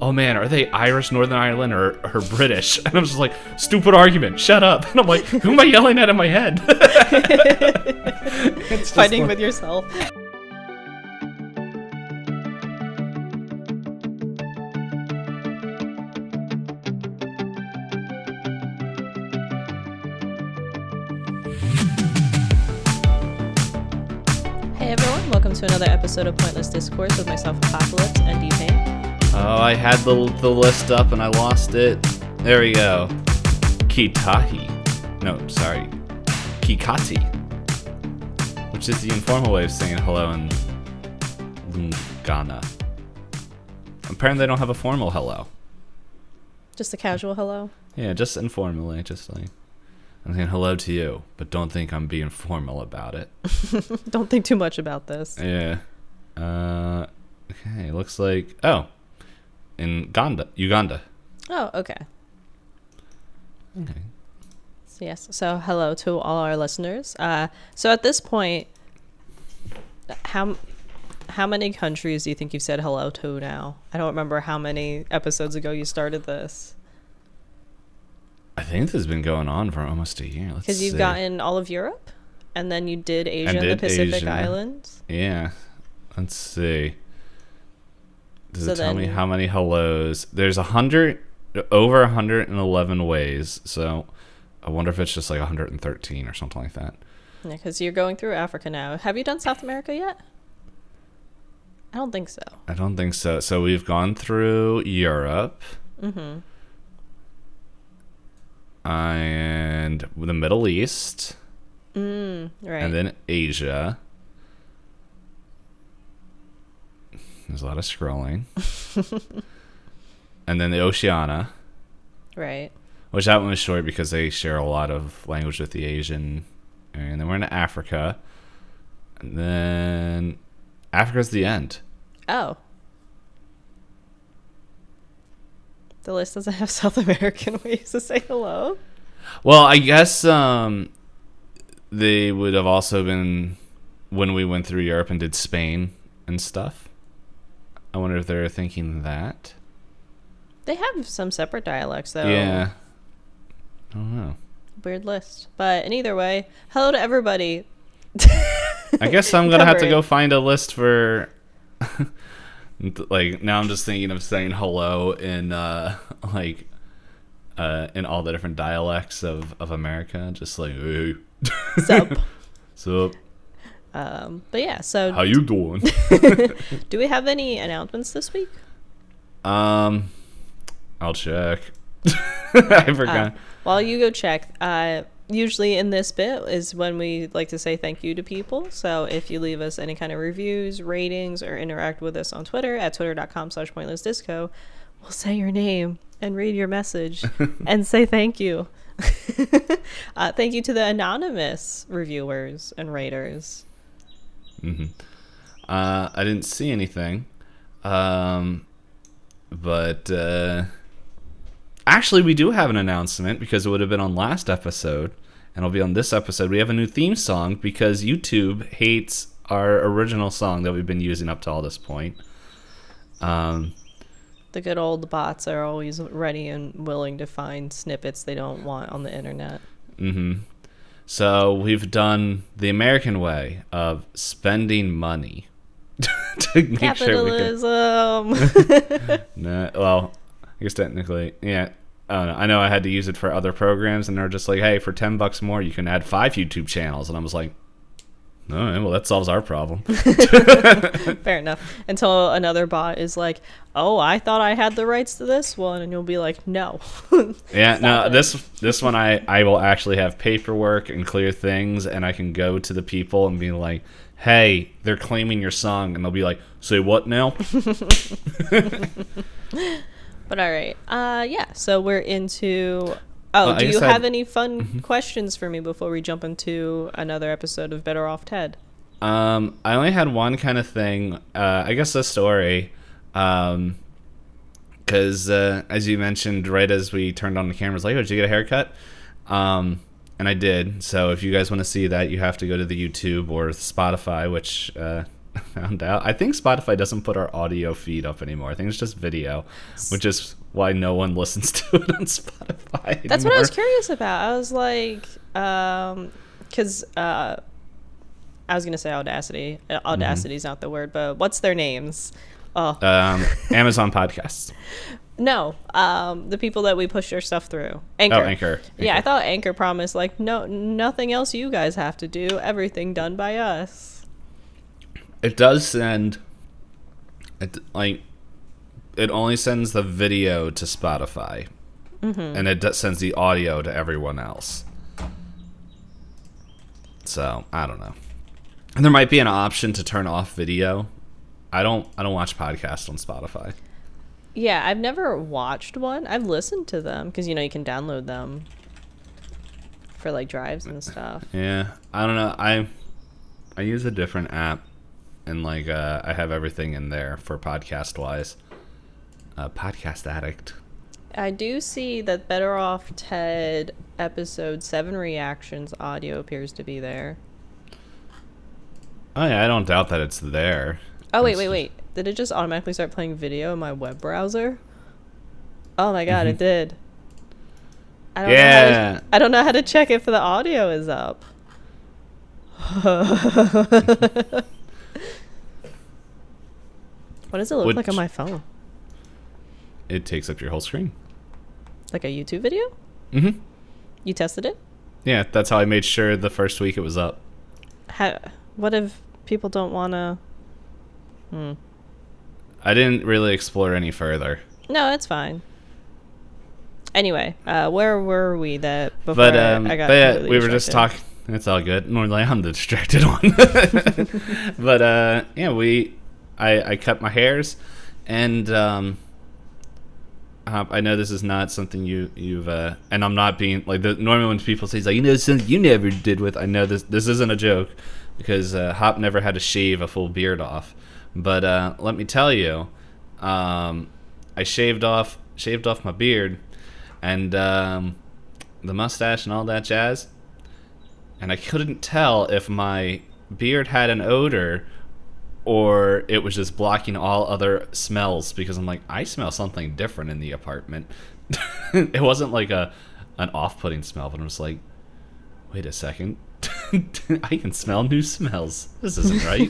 oh man, are they Irish, Northern Ireland, or British? And I'm just like, stupid argument, shut up. And I'm like, who am I yelling at in my head? It's fighting with yourself. Hey everyone, welcome to another episode of Pointless Discourse with myself, Hoppocalypse, and Itisdpayne. Oh, I had the list up and I lost it. There we go. Kitahi. No, sorry. Kikati. Which is the informal way of saying hello in Lungana. Apparently they don't have a formal hello. Just a casual hello? Yeah, just informally. Just like, I'm saying hello to you, but don't think I'm being formal about it. Don't think too much about this. Yeah. Okay, looks like... Oh. In Uganda. Oh, okay. Okay. So yes, so hello to all our listeners. So at this point, how many countries do you think you've said hello to now? I don't remember how many episodes ago you started this. I think this has been going on for almost a year. Because you've gotten all of Europe, and then you did Asia and the Pacific Islands. Yeah. Let's see. Does it tell me how many hellos? There's over 111 ways, so I wonder if it's just like 113 or something like that. Yeah, because you're going through Africa now. Have you done South America yet? I don't think so. I don't think so. So we've gone through Europe. Mm-hmm. And the Middle East. Right. And then Asia. There's a lot of scrolling. And then the Oceania. Right. Which that one was short because they share a lot of language with the Asian. And then we're in Africa. And then Africa's the end. Oh. The list doesn't have South American ways to say hello. Well, I guess they would have also been when we went through Europe and did Spain and stuff. I wonder if they're thinking that. They have some separate dialects, though. Yeah. I don't know. Weird list. But in either way, hello to everybody. I guess I'm going to have to go find a list for... Like, now I'm just thinking of saying hello in, in all the different dialects of America. Just like, hey. Sup. Sup. But yeah, so... How you doing? Do we have any announcements this week? I'll check. I forgot. While you go check, usually in this bit is when we like to say thank you to people. So if you leave us any kind of reviews, ratings, or interact with us on Twitter at twitter.com/pointlessdisco, we'll say your name and read your message and say thank you. Thank you to the anonymous reviewers and raters. Mm-hmm. I didn't see anything. But actually, we do have an announcement because it would have been on last episode, and it'll be on this episode. We have a new theme song because YouTube hates our original song that we've been using up to all this point. The good old bots are always ready and willing to find snippets they don't want on the internet. Mm-hmm. So we've done the American way of spending money to make Capitalism. Sure we can... No, well, I guess technically, yeah. I don't know. I know I had to use it for other programs, and they're just like, "Hey, for $10 more, you can add 5 YouTube channels." And I was like, "All right, well, that solves our problem." Fair enough. Until another bot is like, "Oh, I thought I had the rights to this one," and you'll be like, "No." Yeah, no. This one, I will actually have paperwork and clear things, and I can go to the people and be like, "Hey, they're claiming your song," and they'll be like, "Say what now?" But all right, yeah. So we're into. Oh, do you have any fun questions for me before we jump into another episode of Better Off Ted? I only had one kind of thing. I guess a story. Because as you mentioned, right as we turned on the cameras, like, "Oh, did you get a haircut?" And I did. So if you guys want to see that, you have to go to the YouTube or Spotify, which found out. I think Spotify doesn't put our audio feed up anymore. I think it's just video, which is why no one listens to it on Spotify anymore. That's what I was curious about. I was like, because I was gonna say Audacity. Audacity's not the word, but what's their names? Oh, Amazon Podcasts. No, the people that we push our stuff through. Anchor. Oh, Anchor. Yeah, I thought Anchor promised like nothing else you guys have to do. Everything done by us. It does send. It only sends the video to Spotify, and it sends the audio to everyone else. So I don't know. And there might be an option to turn off video. I don't watch podcasts on Spotify. Yeah, I've never watched one. I've listened to them because you can download them for like drives and stuff. Yeah, I don't know. I use a different app, and like I have everything in there for podcast wise. Podcast Addict. I do see that Better Off Ted episode 7 reactions audio appears to be there. Oh yeah, I don't doubt that it's there. Oh wait. Did it just automatically start playing video in my web browser? Oh my god, it did. I don't know how to check if the audio is up. What does it look like on my phone? It takes up your whole screen. Like a YouTube video? Mm-hmm. You tested it? Yeah, that's how I made sure the first week it was up. What if people don't want to... I didn't really explore any further. No, it's fine. Anyway, where were we that before I got we were just talking. It's all good. Normally I'm the distracted one. But I cut my hairs, and I know this is not something you've and I'm not being like normally when people say like something you never did with. I know this isn't a joke because Hop never had to shave a full beard off. But let me tell you, I shaved off my beard and the mustache and all that jazz, and I couldn't tell if my beard had an odor or it was just blocking all other smells because I'm like, I smell something different in the apartment. It wasn't like an off-putting smell, but I was like, wait a second. I can smell new smells. This isn't right.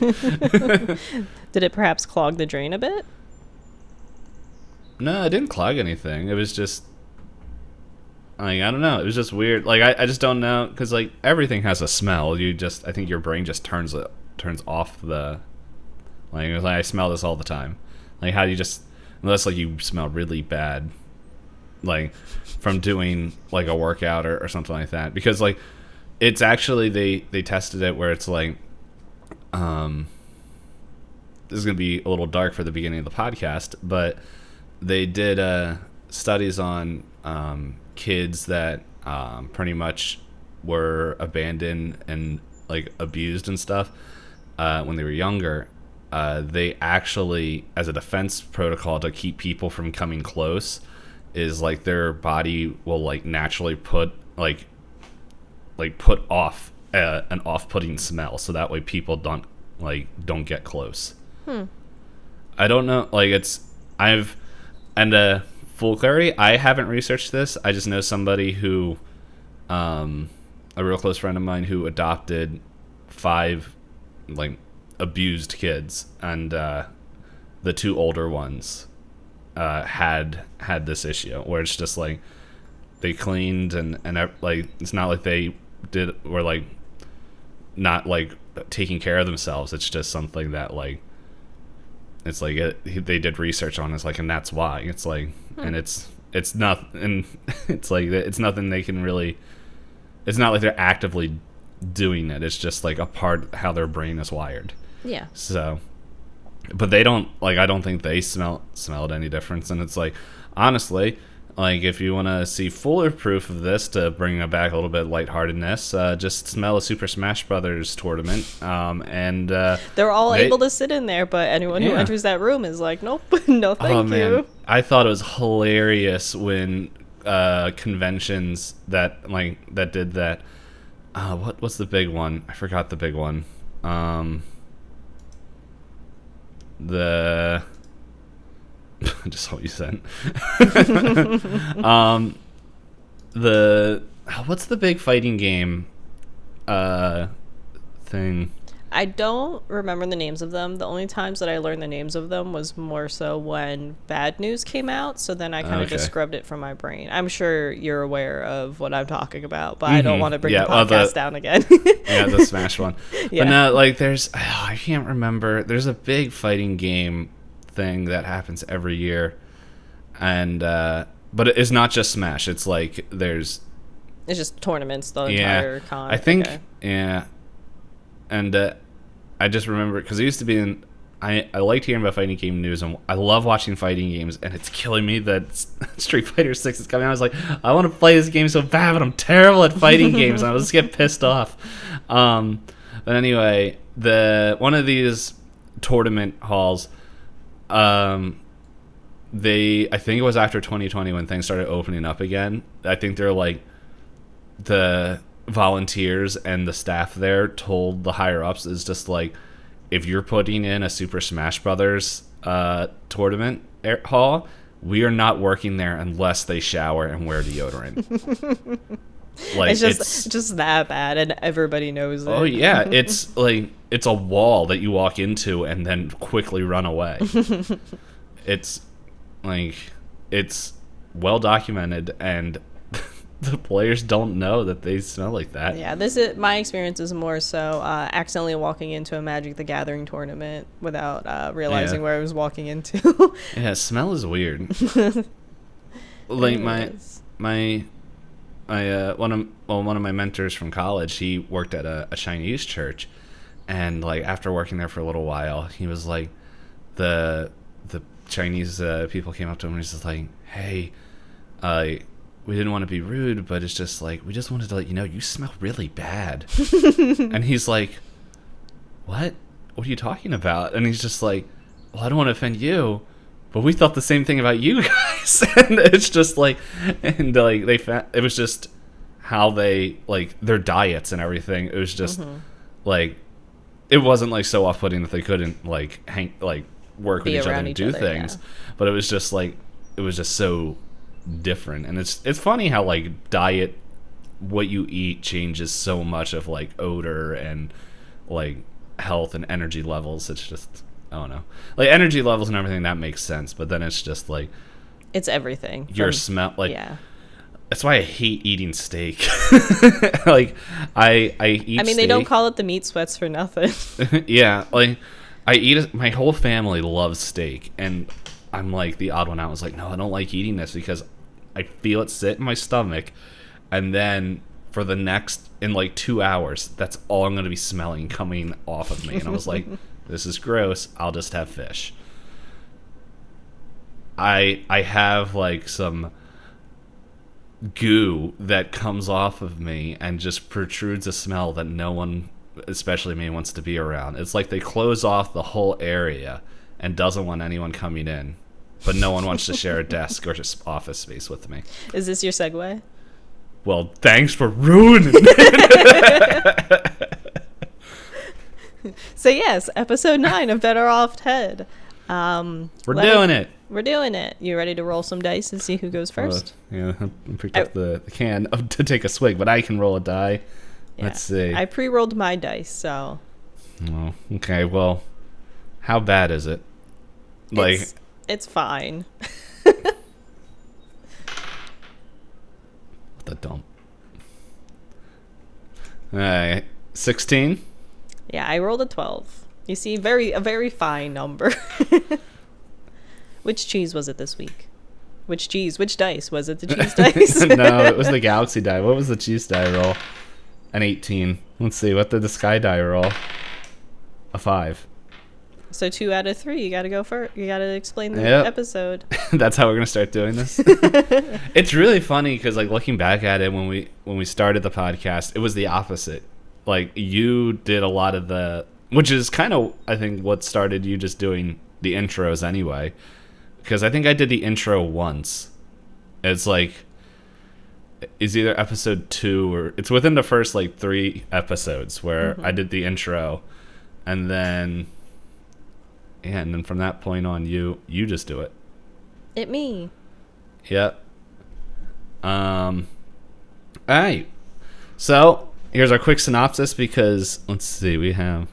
Did it perhaps clog the drain a bit? No, it didn't clog anything. It was just, I don't know. It was just weird. Like I just don't know because like everything has a smell. I think your brain just turns off the. Like I smell this all the time. Like how do you just unless like you smell really bad, like from doing like a workout or something like that because like. It's actually they tested it where it's like this is going to be a little dark for the beginning of the podcast, but they did studies on kids that pretty much were abandoned and like abused and stuff when they were younger. They actually, as a defense protocol to keep people from coming close, is like their body will like naturally put off an off-putting smell, so that way people don't get close. I don't know. Like full clarity, I haven't researched this. I just know somebody who, a real close friend of mine who adopted 5 like abused kids, and the 2 older ones had this issue where it's just like they cleaned and like it's not like they were like not like taking care of themselves. It's just something that like it's like they did research on. It's like, and that's why it's like, and it's not, and it's like it's nothing they can really. It's not like they're actively doing it. It's just like a part of how their brain is wired. Yeah. So, but they don't like. I don't think they smelled any difference. And it's like, honestly. Like, if you want to see fuller proof of this to bring it back a little bit of lightheartedness, just smell a Super Smash Brothers tournament. And they're all able to sit in there, but anyone who enters that room is like, nope, no thank you. I thought it was hilarious when conventions that did that. What's the big one? I forgot the big one. the just what you said. The what's the big fighting game thing? I don't remember the names of them. The only times that I learned the names of them was more so when Bad News came out, so then I kind of just scrubbed it from my brain. I'm sure you're aware of what I'm talking about, but I don't want to bring the podcast down again. Yeah, the Smash one. Yeah. But no, like there's I can't remember. There's a big fighting game thing that happens every year, and but it's not just Smash. It's like it's just tournaments the entire con. I think and I just remember because it used to be I liked hearing about fighting game news, and I love watching fighting games, and it's killing me that Street Fighter 6 is coming out. I was like, I want to play this game so bad, but I'm terrible at fighting games, and I just get pissed off. But anyway, one of these tournament halls, I think it was after 2020 when things started opening up again. I think they're like the volunteers and the staff there told the higher ups is just like, if you're putting in a Super Smash Brothers tournament hall, we are not working there unless they shower and wear deodorant. Like it's just that bad, and everybody knows it. Oh yeah, it's like it's a wall that you walk into and then quickly run away. It's like it's well documented, and the players don't know that they smell like that. Yeah, my experience is more so accidentally walking into a Magic the Gathering tournament without realizing where I was walking into. Yeah, smell is weird. Like one of my mentors from college, he worked at a Chinese church, and like after working there for a little while, he was like, the Chinese people came up to him and he's just like, hey, we didn't want to be rude, but it's just like, we just wanted to let you know you smell really bad. And he's like, what are you talking about? And he's just like, well, I don't want to offend you, but we thought the same thing about you guys. And it's just like, and like it was just how they like their diets and everything. It was just like, it wasn't like so off-putting that they couldn't like work with each other and do things, but it was just like, it was just so different. And it's funny how like what you eat changes so much of like odor and like health and energy levels. It's just, I don't know, like energy levels and everything, that makes sense, but then it's just like it's everything. Your smell, like that's why I hate eating steak. Like I eat steak. They don't call it the meat sweats for nothing. Yeah, like my whole family loves steak, and I'm like the odd one out. I was like, no, I don't like eating this because I feel it sit in my stomach, and then for the next, in like 2 hours, that's all I'm going to be smelling coming off of me. And I was like, this is gross. I'll just have fish. I have like some goo that comes off of me and just protrudes a smell that no one, especially me, wants to be around. It's like they close off the whole area and doesn't want anyone coming in, but no one wants to share a desk or just office space with me. Is this your segue? Well, thanks for ruining it. So yes, episode 9 of Better Off Ted. We're doing it. We're doing it. You ready to roll some dice and see who goes first? Yeah, I picked up the can to take a swig, but I can roll a die. Yeah. Let's see. I pre-rolled my dice, so. Oh, okay. Well, how bad is it? Like, it's fine. What the dump? All right, 16. Yeah, I rolled a 12. You see, a very fine number. Which cheese was it this week? Which dice? Was it the cheese dice? No, it was the galaxy die. What was the cheese die roll? An 18. Let's see, what did the sky die roll? A 5. So 2 out of 3. You gotta go first. You gotta explain the episode. That's how we're gonna start doing this. It's really funny because, like, looking back at it, when we started the podcast, it was the opposite. Like, you did a lot of which is kind of, I think, what started you just doing the intros anyway. Because I think I did the intro once. It's like, it's either episode 2 or it's within the first like 3 episodes where I did the intro, and then Yeah, and then from that point on, you just do it. It me. Yep. All right. So here's our quick synopsis because let's see, we have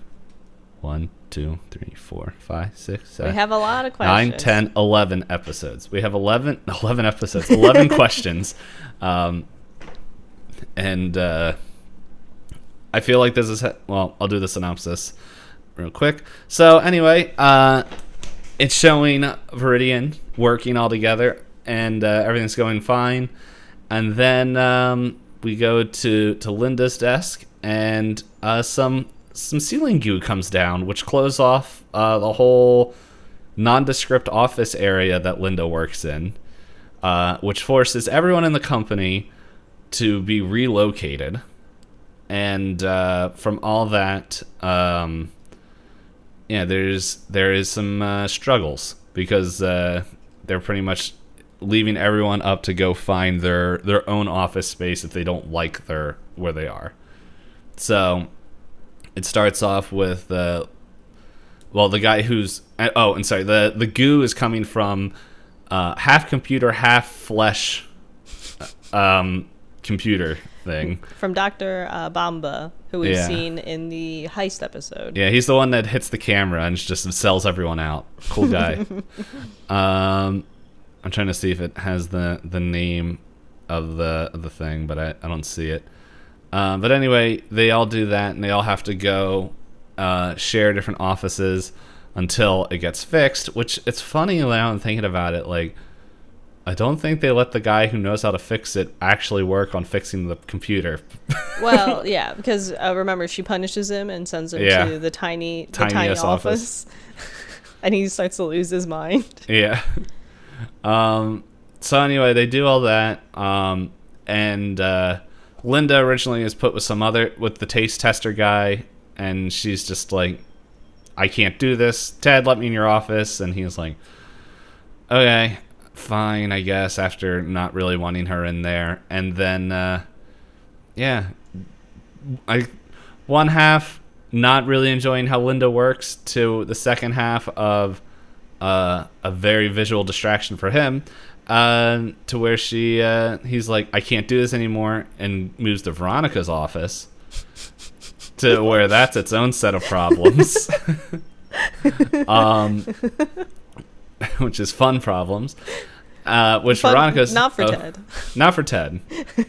1, 2, 3, 4, 5, 6, 7. We have a lot of questions. 9, 10, 11 episodes. We have 11 episodes, 11 questions. And I feel like this is well, I'll do the synopsis real quick. So anyway, it's showing Viridian working all together, and everything's going fine. And then we go to Linda's desk, and some ceiling goo comes down, which closes off the whole nondescript office area that Linda works in, which forces everyone in the company to be relocated. And from all that, there is some struggles because they're pretty much leaving everyone up to go find their own office space if they don't like where they are. So it starts off with the guy who's the goo is coming from half computer, half flesh computer thing from Dr. Bamba, who we've seen in the heist episode. Yeah, he's the one that hits the camera and just sells everyone out. Cool guy. I'm trying to see if it has the name of the thing, but I don't see it. But anyway, they all do that, and they all have to go share different offices until it gets fixed, which it's funny now I'm thinking about it, like, I don't think they let the guy who knows how to fix it actually work on fixing the computer. Well, yeah, because remember, she punishes him and sends him to the tiny office. And he starts to lose his mind. Yeah. So anyway, they do all that. And Linda originally is put with with the taste tester guy. And she's just like, I can't do this. Ted, let me in your office. And he's like, okay, fine, I guess, after not really wanting her in there. And then, one half not really enjoying how Linda works to the second half of a very visual distraction for him, to where he's like, I can't do this anymore, and moves to Veronica's office, to where that's its own set of problems. Which is fun problems. Which fun, Veronica's not for Ted. Not for Ted.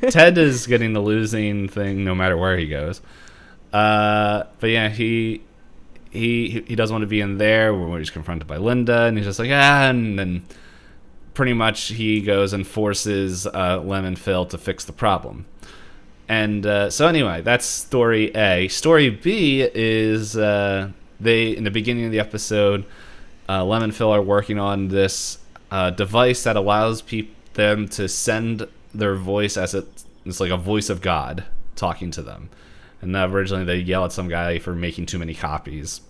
Ted is getting the losing thing no matter where he goes. But yeah, he doesn't want to be in there where he's confronted by Linda, and he's just like, and then pretty much he goes and forces Lem and Phil to fix the problem. And so anyway, that's story A. Story B is in the beginning of the episode, Lem and Phil are working on this device that allows them to send their voice as it's like a voice of God talking to them. And originally they yell at some guy for making too many copies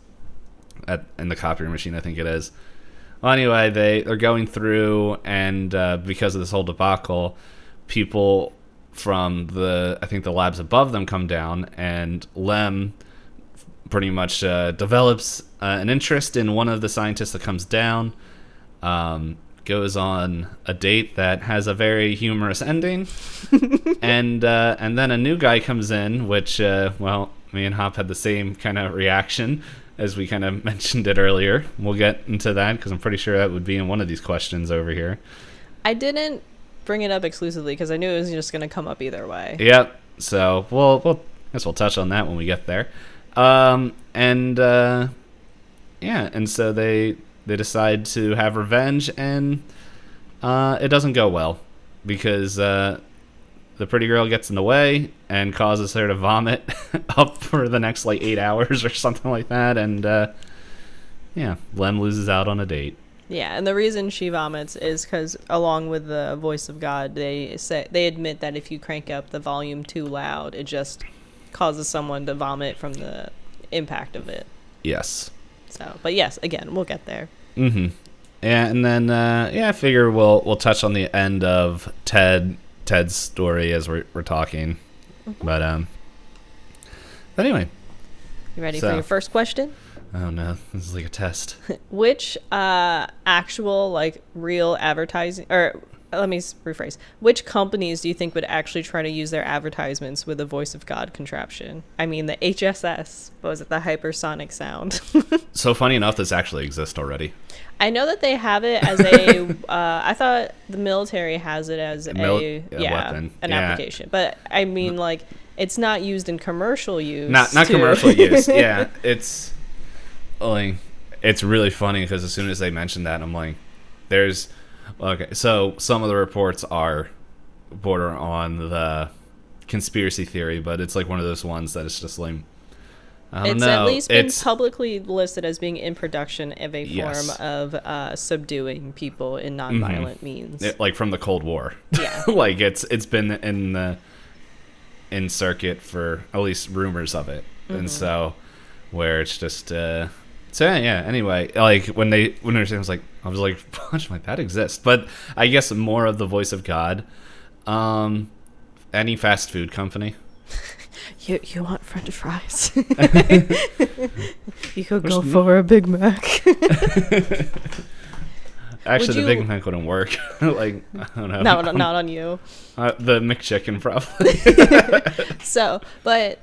in the copier machine, I think it is. Well, anyway, they're going through, and because of this whole debacle, people from the labs above them come down, and Lem pretty much develops an interest in one of the scientists that comes down, goes on a date that has a very humorous ending, and then a new guy comes in, which, me and Hop had the same kind of reaction as we kind of mentioned it earlier. We'll get into that because I'm pretty sure that would be in one of these questions over here. I didn't bring it up exclusively because I knew it was just going to come up either way. Yep. So I guess we'll touch on that when we get there. And so they decide to have revenge, and it doesn't go well because the pretty girl gets in the way and causes her to vomit up for the next 8 hours or something like that, and Lem loses out on a date. Yeah, and the reason she vomits is because, along with the voice of God, they admit that if you crank up the volume too loud, it just causes someone to vomit from the impact of it. Yes. So, but yes, again, we'll get there. Mm-hmm. Yeah, and then I figure we'll touch on the end of Ted's story as we're talking. Mm-hmm. But anyway. You ready for your first question? Oh no, this is like a test. Which actual, like, real advertising, or let me rephrase, which companies do you think would actually try to use their advertisements with the voice of God contraption? I mean, the HSS, what was it, the hypersonic sound? So funny enough, this actually exists already. I know that they have it as a, I thought the military has it as weapon. An application. But I mean, like, it's not used in commercial use. Not commercial use, yeah. It's like, it's really funny because as soon as they mentioned that, I'm like, okay, so some of the reports are border on the conspiracy theory, but it's like one of those ones that it's just like, I don't know. It's at least been publicly listed as being in production of a form of subduing people in nonviolent means. Like from the Cold War. Yeah. Like it's been in circuit for at least rumors of it. And so where it's just so yeah, anyway, like when they were saying, I was like, punch, like that exists. But I guess more of the voice of God. Any fast food company. You want French fries? You could go for a Big Mac. Actually, the Big Mac wouldn't work. Like, I don't know. No, not on you. The McChicken probably. So, but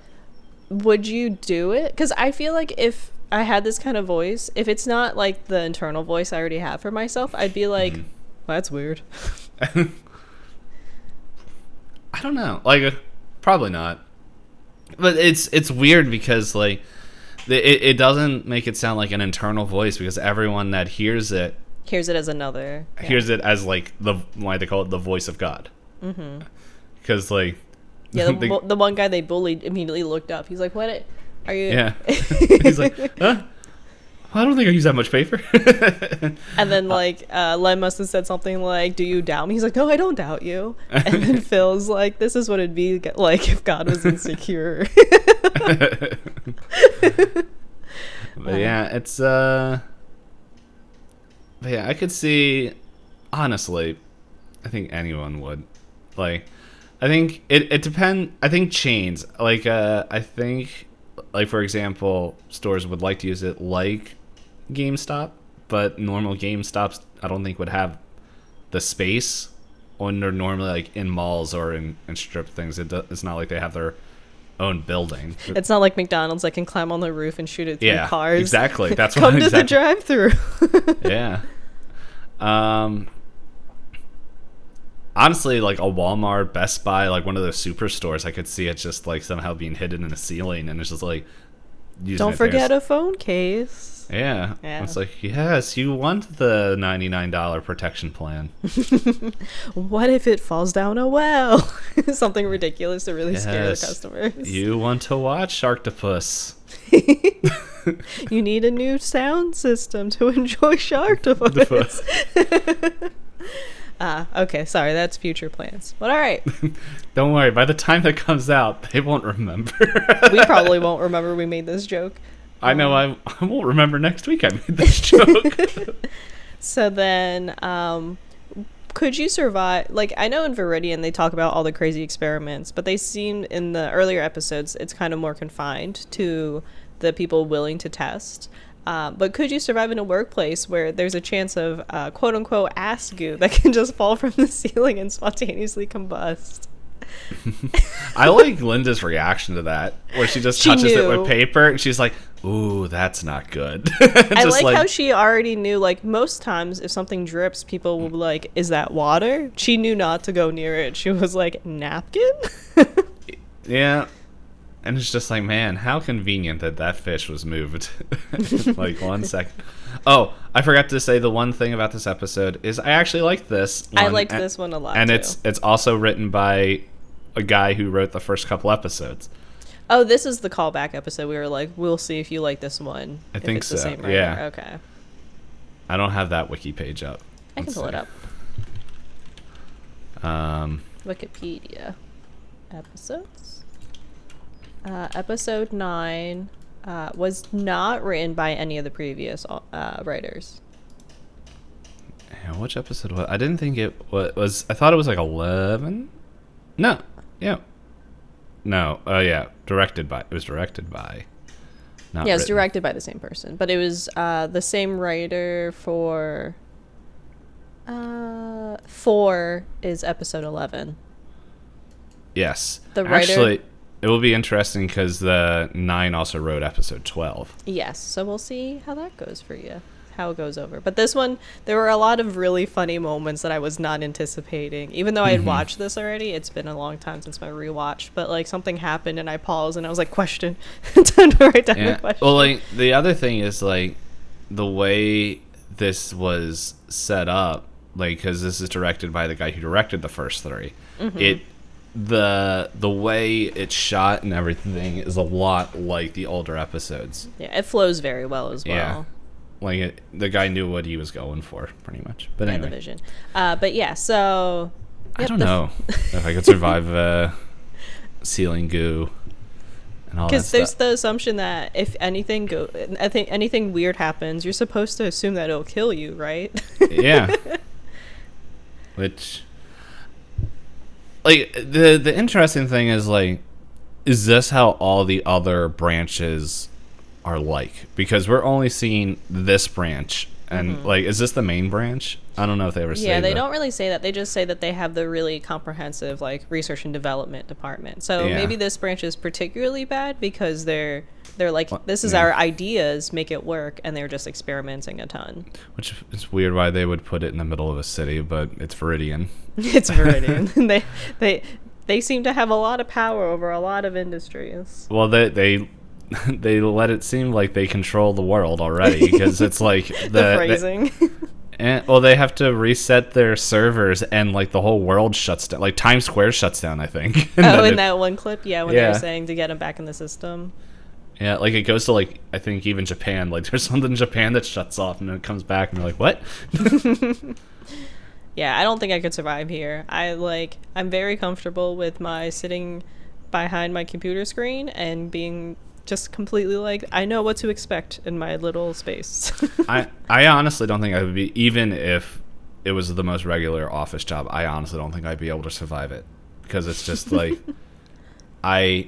would you do it? Because I feel like if I had this kind of voice, if it's not like the internal voice I already have for myself, I'd be like, well, that's weird. I don't know. Like, probably not. But it's weird because like it doesn't make it sound like an internal voice because everyone that hears it as another hears it as like why they call it the voice of God. Because like the one guy they bullied immediately looked up. He's like, "What are you?" Yeah. He's like, huh? I don't think I use that much paper. And then like Len must have said something like, "Do you doubt me?" He's like, "No, I don't doubt you." And then Phil's like, "This is what it'd be like if God was insecure." But yeah, it's but yeah, I could see, honestly, I think anyone would. Like, I think it depends. I think chains, like I think, like for example, stores would like to use it like GameStop, but normal GameStops I don't think would have the space when they're normally like in malls or in strip things. It's not like they have their own building. It's not like McDonald's that can climb on the roof and shoot it through cars. Exactly. That's Come to the drive-thru. Yeah. Honestly, like a Walmart, Best Buy, like one of those superstores, I could see it just like somehow being hidden in the ceiling, and it's just like, don't forget a phone case. Yeah. It's like, yes, you want the $99 protection plan. What if it falls down a well? Something ridiculous to really scare the customers. You want to watch Sharktopus. You need a new sound system to enjoy Sharktopus. Okay, sorry, that's future plans. But all right. Don't worry, by the time that comes out, they won't remember. We probably won't remember we made this joke. I know I won't remember next week I made this joke. So then, could you survive? Like, I know in Viridian they talk about all the crazy experiments, but they seem in the earlier episodes it's kind of more confined to the people willing to test. But could you survive in a workplace where there's a chance of quote unquote ass goo that can just fall from the ceiling and spontaneously combust? I like Linda's reaction to that, where she just touches it with paper and she's like, ooh, that's not good. I like how she already knew, like, most times if something drips, people will be like, is that water? She knew not to go near it. She was like, napkin? Yeah. And it's just like, man, how convenient that fish was moved. Like 1 second. Oh, I forgot to say the one thing about this episode is I actually liked this one. I liked this one a lot, and too. It's also written by a guy who wrote the first couple episodes. Oh, this is the callback episode. We were like, we'll see if you like this one. I think so. The same writer. Yeah. Okay. I don't have that wiki page up. I can pull it up. Wikipedia. Episodes. Episode 9 was not written by any of the previous writers. Yeah, which episode was? I didn't think it was. I thought it was like 11. No. Yeah. No. Yeah. It was directed by not Yeah, it's written. directed by the same person, but it was the same writer for 4 is episode 11. Yes. The writer... Actually, it will be interesting because the 9 also wrote episode 12. Yes, so we'll see how that goes for you, how it goes over. But this one, there were a lot of really funny moments that I was not anticipating. Even though I had watched this already, it's been a long time since my rewatch. But like something happened and I paused and I was like, question. Time to write down a question. Well, like the other thing is like the way this was set up, like because this is directed by the guy who directed the first 3. The way it's shot and everything is a lot like the older episodes. Yeah, it flows very well as well. Yeah. Like the guy knew what he was going for, pretty much. But anyway, the vision. But yeah, so I don't know if I could survive ceiling goo and all that stuff. Because there's the assumption that if anything weird happens, you're supposed to assume that it'll kill you, right? Yeah. Which, like, the interesting thing is, like, is this how all the other branches are like? Because we're only seeing this branch, and like, is this the main branch? I don't know if they ever say Yeah, they that. don't really say that. They just say that they have the really comprehensive like research and development department. So maybe this branch is particularly bad because they're like, this is our ideas, make it work, and they're just experimenting a ton. Which is weird why they would put it in the middle of a city, but it's Viridian. It's Viridian. They seem to have a lot of power over a lot of industries. Well, they let it seem like they control the world already because it's like the phrasing. They have to reset their servers and like the whole world shuts down. Like Times Square shuts down, I think. In that one clip, when they were saying to get them back in the system. Yeah, like it goes to like I think even Japan. Like there's something in Japan that shuts off and then it comes back and you're like, what? Yeah, I don't think I could survive here. I'm very comfortable with my sitting behind my computer screen and being just completely like, I know what to expect in my little space. I honestly don't think I would be, even if it was the most regular office job, I honestly don't think I'd be able to survive it. Because it's just like, I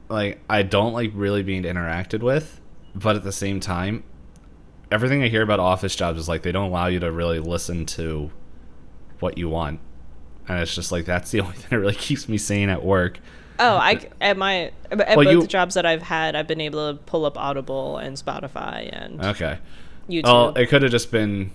don't like really being interacted with, but at the same time, everything I hear about office jobs is like they don't allow you to really listen to what you want. And it's just like, that's the only thing that really keeps me sane at work. Oh, at both the jobs that I've had, I've been able to pull up Audible and Spotify and YouTube. Oh, it could have just been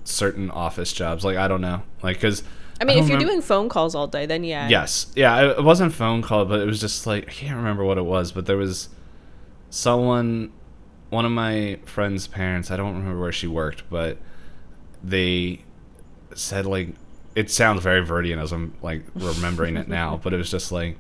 certain office jobs. Like, I don't know. Like, because... I mean, if you're doing phone calls all day, then yeah. Yes. Yeah, it wasn't phone call, but it was just like, I can't remember what it was, but there was one of my friend's parents, I don't remember where she worked, but they said, like, it sounds very Viridian as I'm, like, remembering it now, but it was just, like,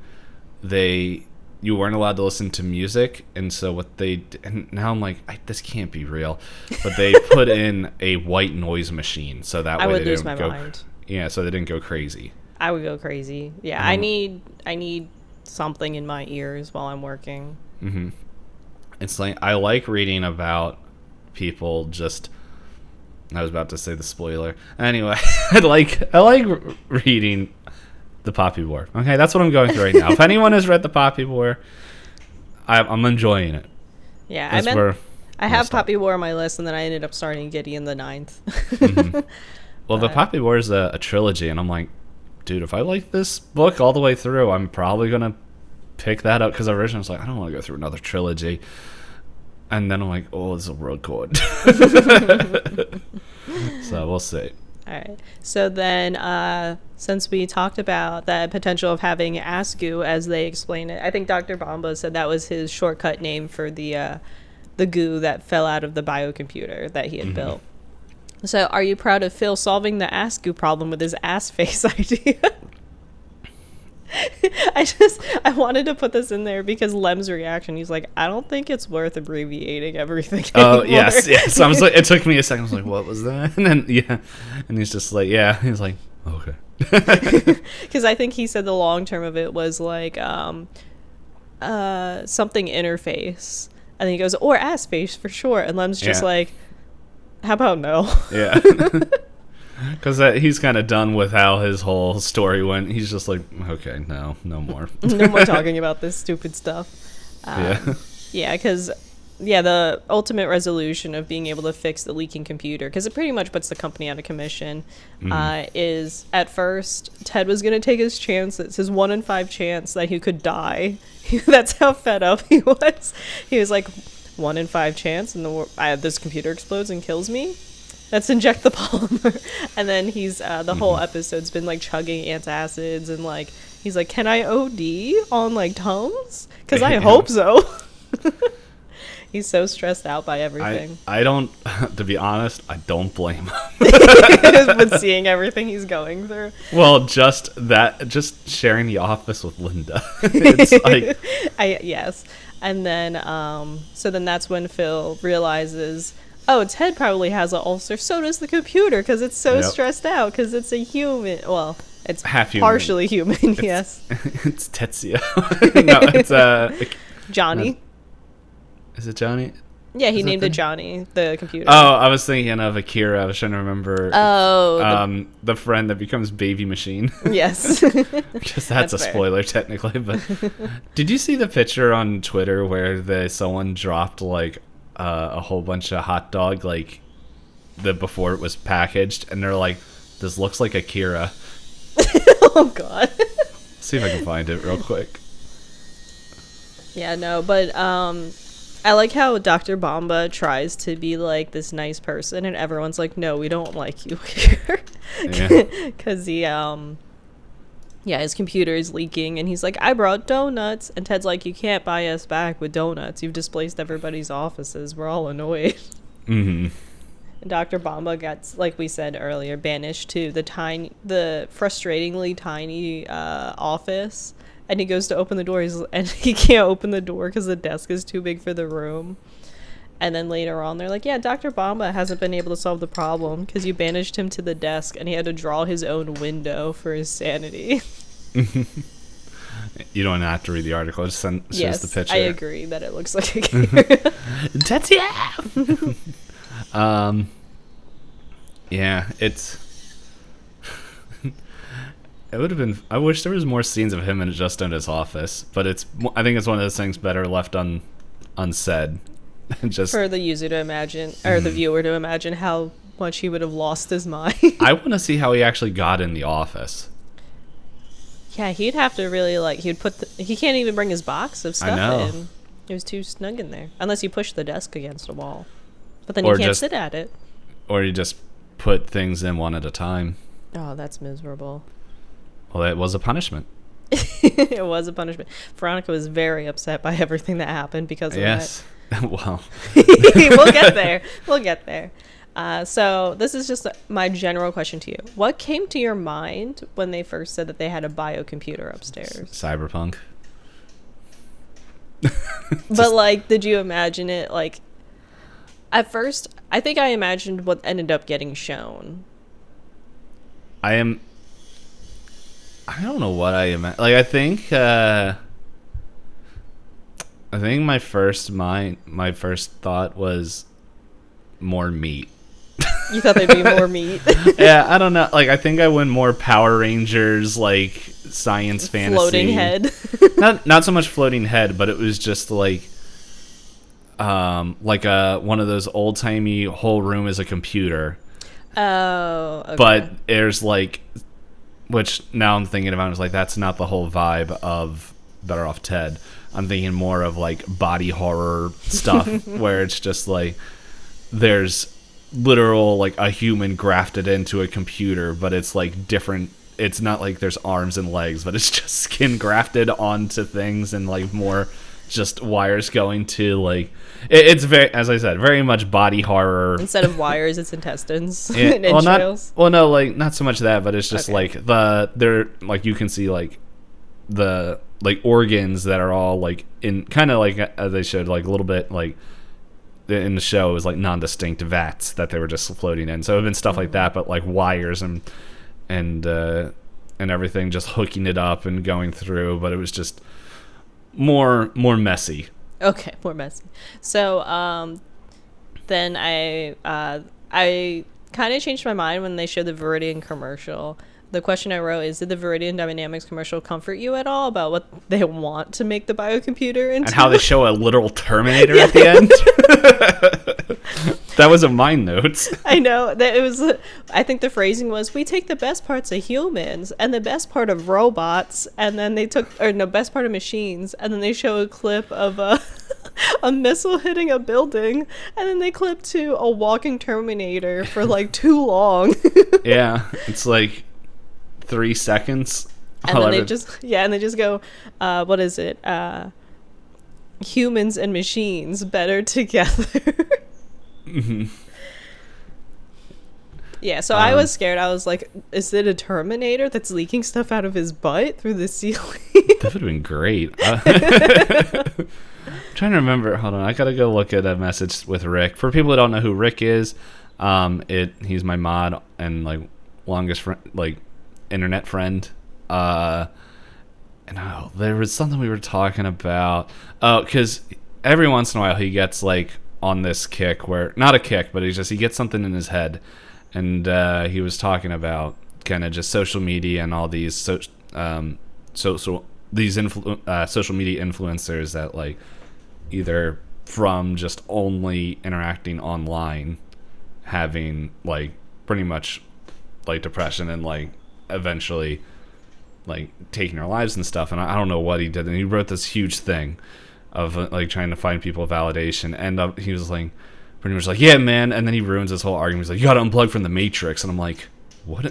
you weren't allowed to listen to music, and so what they... And now I'm like, this can't be real. But they put in a white noise machine, so that way I would lose my mind. Yeah, so they didn't go crazy. I would go crazy. Yeah, I need something in my ears while I'm working. Mm-hmm. It's like, I like reading about people just... I was about to say the spoiler. Anyway, I like reading the Poppy War. Okay, that's what I'm going through right now. If anyone has read the Poppy War, I'm enjoying it. Yeah, I have Poppy War on my list, and then I ended up starting Gideon the 9th. Mm-hmm. Well, the Poppy War is a trilogy, and I'm like, dude, if I like this book all the way through, I'm probably going to pick that up, because originally I was like, I don't want to go through another trilogy. And then I'm like, oh, this is a world chord. So we'll see. All right. So then, since we talked about the potential of having ASCII, as they explain it, I think Dr. Bomba said that was his shortcut name for the goo that fell out of the biocomputer that he had built. So are you proud of Phil solving the ASCII problem with his ass face idea? I wanted to put this in there because Lem's reaction, he's like, I don't think it's worth abbreviating everything anymore. Oh, yes. So I was like, it took me a second. I was like, what was that? And then, and he's just like, he's like, okay. Because I think he said the long term of it was like something interface. And then he goes, or ass face for sure. And Lem's just like, how about no? Yeah. Because he's kind of done with how his whole story went. He's just like, okay, no more. No more talking about this stupid stuff. Yeah, because the ultimate resolution of being able to fix the leaking computer, because it pretty much puts the company out of commission, is at first Ted was going to take his chances, his 1 in 5 chance that he could die. That's how fed up he was. He was like, 1 in 5 chance, and this computer explodes and kills me. Let's inject the polymer. And then he's the whole episode's been like chugging antacids, and like he's like, can I OD on like Tums? Because I hope so. He's so stressed out by everything. I don't, to be honest, I don't blame him. With seeing everything he's going through. Well, just sharing the office with Linda. It's like, yes. And then, so then that's when Phil realizes, oh, Ted probably has an ulcer. So does the computer, because it's so stressed out, because it's a human. Well, it's half human. Partially human, yes. It's Tetsuya. No, it's Johnny. Is it Johnny? Yeah, he named it Johnny, the computer. Oh, I was thinking of Akira. I was trying to remember. Oh. The friend that becomes Baby Machine. Yes. Because that's a spoiler, technically. But did you see the picture on Twitter where someone dropped, like, a whole bunch of hot dog, like, before it was packaged? And they're like, this looks like Akira. Oh, God. See if I can find it real quick. Yeah, no, but, I like how Dr. Bomba tries to be like this nice person, and everyone's like, no, we don't like you here. Because his computer is leaking, and he's like, I brought donuts. And Ted's like, you can't buy us back with donuts. You've displaced everybody's offices. We're all annoyed. Mm-hmm. And Dr. Bomba gets, like we said earlier, banished to the frustratingly tiny office. And he goes to open the door, and he can't open the door because the desk is too big for the room. And then later on, they're like, yeah, Dr. Bomba hasn't been able to solve the problem because you banished him to the desk, and he had to draw his own window for his sanity. You don't have to read the article. It just shows the picture. I agree that it looks like a Akira. Tetsuya! Yeah, it's... It would have been. I wish there was more scenes of him just in his office, but I think it's one of those things better left unsaid. Just for the user to imagine, or the viewer to imagine how much he would have lost his mind. I want to see how he actually got in the office. Yeah, he'd have to really he can't even bring his box of stuff in. It was too snug in there, unless you push the desk against a wall. But then you can't sit at it. Or you just put things in one at a time. Oh, that's miserable. Well, it was a punishment. It was a punishment. Veronica was very upset by everything that happened because of that. Yes. Well. We'll get there. So this is just my general question to you. What came to your mind when they first said that they had a biocomputer upstairs? Cyberpunk. But, did you imagine it, at first, I think I imagined what ended up getting shown. I don't know what I imagine. I think my first thought was more meat. You thought there'd be more meat? Yeah, I don't know. I think I went more Power Rangers, science fantasy. Floating head. Not so much floating head, but it was just one of those old timey whole room is a computer. Oh, okay. But there's which now I'm thinking about is that's not the whole vibe of Better Off Ted. I'm thinking more of body horror stuff where it's just there's literal a human grafted into a computer, but it's different. It's not there's arms and legs, but it's just skin grafted onto things and more just wires going to it's very, as I said, very much body horror. Instead of wires, it's intestines. Yeah, and entrails. Not so much that, but it's just they're you can see the organs that are all in kind of as they showed a little bit in the show, it was non-distinct vats that they were just floating in. So it would have been stuff like that, but wires and everything just hooking it up and going through, but it was just more messy. Okay, more messy. So then I kind of changed my mind when they showed the Viridian commercial. The question I wrote is, did the Viridian Dynamics commercial comfort you at all about what they want to make the biocomputer into? And how they show a literal Terminator at the end? That wasn't my notes. I know. That it was. I think the phrasing was, we take the best parts of humans and the best part of robots, and then they took, or no, best part of machines, and then they show a clip of a missile hitting a building, and then they clip to a walking Terminator for like too long. Yeah, it's like 3 seconds. And then they just go, what is it? Humans and machines better together. Mm-hmm. Yeah, so I was scared. I was like, is it a Terminator that's leaking stuff out of his butt through the ceiling? That would have been great. I'm trying to remember. Hold on, I gotta go look at a message with Rick. For people who don't know who Rick is, he's my mod and like longest internet friend. And there was something we were talking about. Oh, because every once in a while he gets like on this kick where, not a kick, but he gets something in his head, and he was talking about kind of just social media and all these social media influencers that like either from just only interacting online having like pretty much like depression and like eventually like taking their lives and stuff. And I don't know what he did, and he wrote this huge thing of like trying to find people validation, and he was like pretty much like, yeah man, and then he ruins his whole argument. He's like, you gotta unplug from the Matrix, and I'm like, what?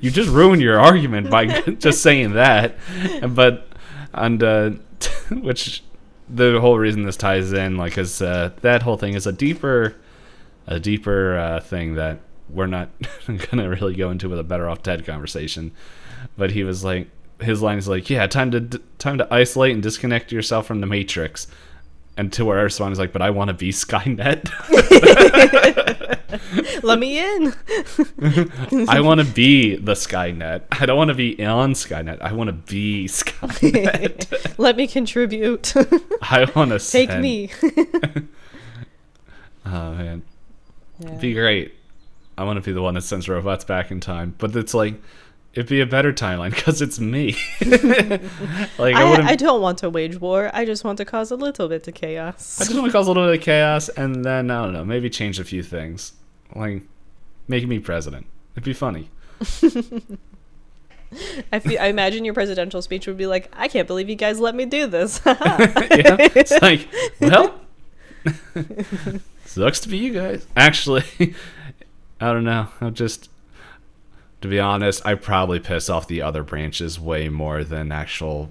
You just ruined your argument by just saying that. Which the whole reason this ties in, like, is that whole thing is a deeper thing that we're not gonna really go into with a Better Off Dead conversation. But he was like, his line is like, yeah, time to isolate and disconnect yourself from the Matrix. And to where our response is like, but I want to be Skynet. Let me in. I want to be the Skynet. I don't want to be on Skynet. I want to be Skynet. Let me contribute. I want to take me. Oh man, yeah. It'd be great. I want to be the one that sends robots back in time, but it's like, it'd be a better timeline because it's me. Like I don't want to wage war. I just want to cause a little bit of chaos. I just want to cause a little bit of chaos, and then I don't know, maybe change a few things, like making me president. It'd be funny. I imagine your presidential speech would be like, I can't believe you guys let me do this. Yeah, it's like, well, sucks to be you guys. Actually, I don't know. To be honest, I probably piss off the other branches way more than actual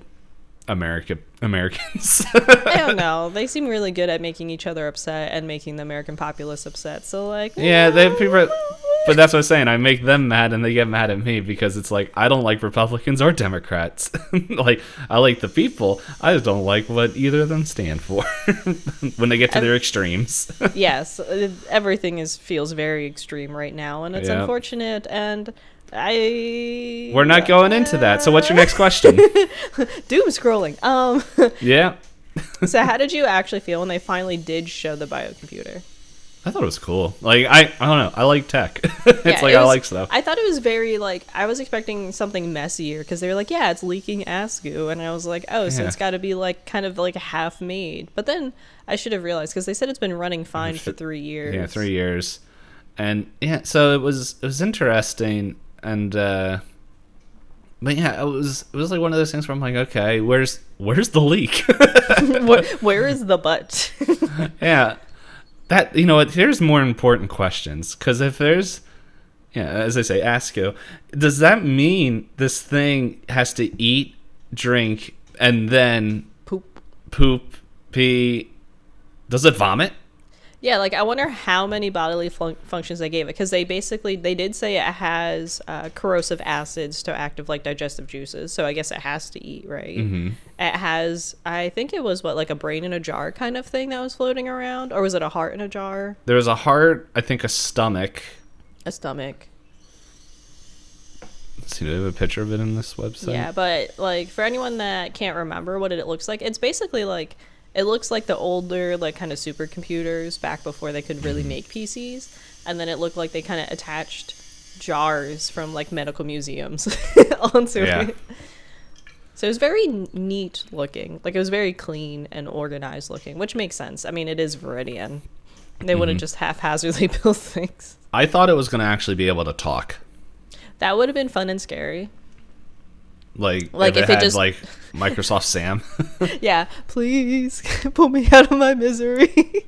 Americans. I don't know. They seem really good at making each other upset and making the American populace upset. So like, yeah, they people. But that's what I'm saying. I make them mad and they get mad at me because it's like, I don't like Republicans or Democrats. Like, I like the people. I just don't like what either of them stand for when they get to their extremes. Yes, everything feels very extreme right now, and it's unfortunate. And we're not going into that. So what's your next question? Doom scrolling. Yeah. So how did you actually feel when they finally did show the biocomputer? I thought it was cool. Like, I don't know. I like tech. I like stuff. I thought it was very, like, I was expecting something messier because they were like, yeah, it's leaking ASCII. And I was like, oh, so it's got to be, like, kind of, like, half made. But then I should have realized because they said it's been running fine for 3 years. Yeah, 3 years. And, yeah, so it was interesting. And, but, yeah, it was like one of those things where I'm like, okay, where's the leak? Where is the butt? Yeah. That, you know what, here's more important questions, because if there's, as I say, ASCII, does that mean this thing has to eat, drink, and then poop, pee? Does it vomit? Yeah, like, I wonder how many bodily functions they gave it, because they did say it has corrosive acids to act like digestive juices, so I guess it has to eat, right? Mm-hmm. It has, I think it was, like a brain in a jar kind of thing that was floating around, or was it a heart in a jar? There was a heart, I think a stomach. A stomach. Let's see, do they have a picture of it in this website? Yeah, but, like, for anyone that can't remember what it looks like, it's basically, like, it looks like the older, like, kind of supercomputers back before they could really make PCs. And then it looked like they kind of attached jars from like medical museums onto it. So it was very neat looking. Like, it was very clean and organized looking, which makes sense. I mean, it is Viridian. They wouldn't just haphazardly build things. I thought it was going to actually be able to talk. That would have been fun and scary. Like if it had, just... like, Microsoft Sam. Yeah. Please, pull me out of my misery.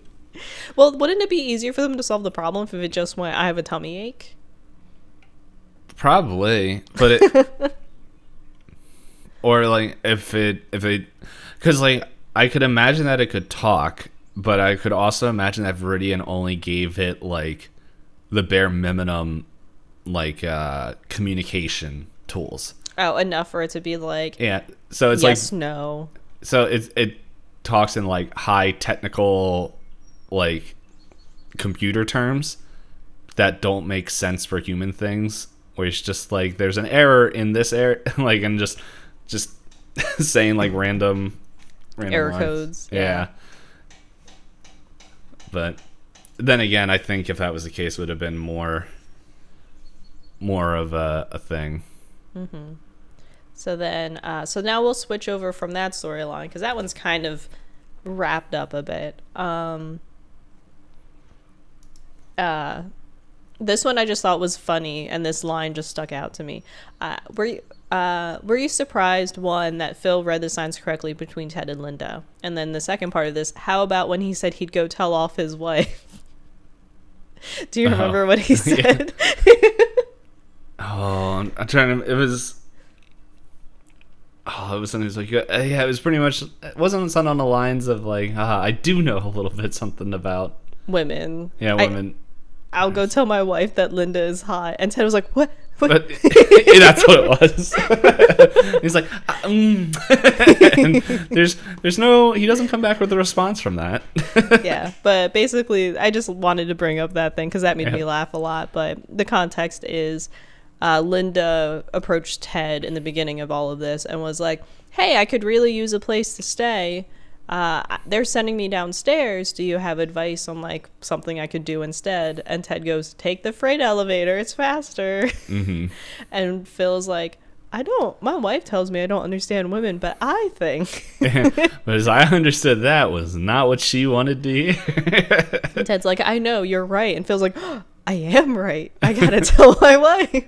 Well, wouldn't it be easier for them to solve the problem if it just went, I have a tummy ache? Probably. But it... Or, like, if it... Because, like, I could imagine that it could talk, but I could also imagine that Viridian only gave it, like, the bare minimum, like, communication tools. Oh, enough for it to be, like... Yeah, so it's yes, like... no. So it talks in, like, high technical, like, computer terms that don't make sense for human things, where it's just, like, there's an error in this error, like, and just saying like random error lines. Codes. Yeah. But then again, I think if that was the case, it would have been more of a thing. Mm-hmm. So then, so now we'll switch over from that storyline, because that one's kind of wrapped up a bit. This one I just thought was funny, and this line just stuck out to me. Were you surprised, one, that Phil read the signs correctly between Ted and Linda? And then the second part of this, how about when he said he'd go tell off his wife? Do you remember what he said? I'm trying to... It was something like... Yeah, it was pretty much... It wasn't something on the lines of like, I do know a little bit something about... Women. Yeah, women. I'll go tell my wife that Linda is hot. And Ted was like, what? But that's what it was. He's like, and there's no, he doesn't come back with a response from that. Yeah, but basically, I just wanted to bring up that thing because that made me laugh a lot. But the context is, Linda approached Ted in the beginning of all of this and was like, hey, I could really use a place to stay. They're sending me downstairs. Do you have advice on like something I could do instead? And Ted goes, take the freight elevator. It's faster. Mm-hmm. And Phil's like, my wife tells me I don't understand women, but I think. But as I understood, that was not what she wanted to hear. And Ted's like, I know, you're right. And Phil's like, oh, I am right. I gotta tell my wife.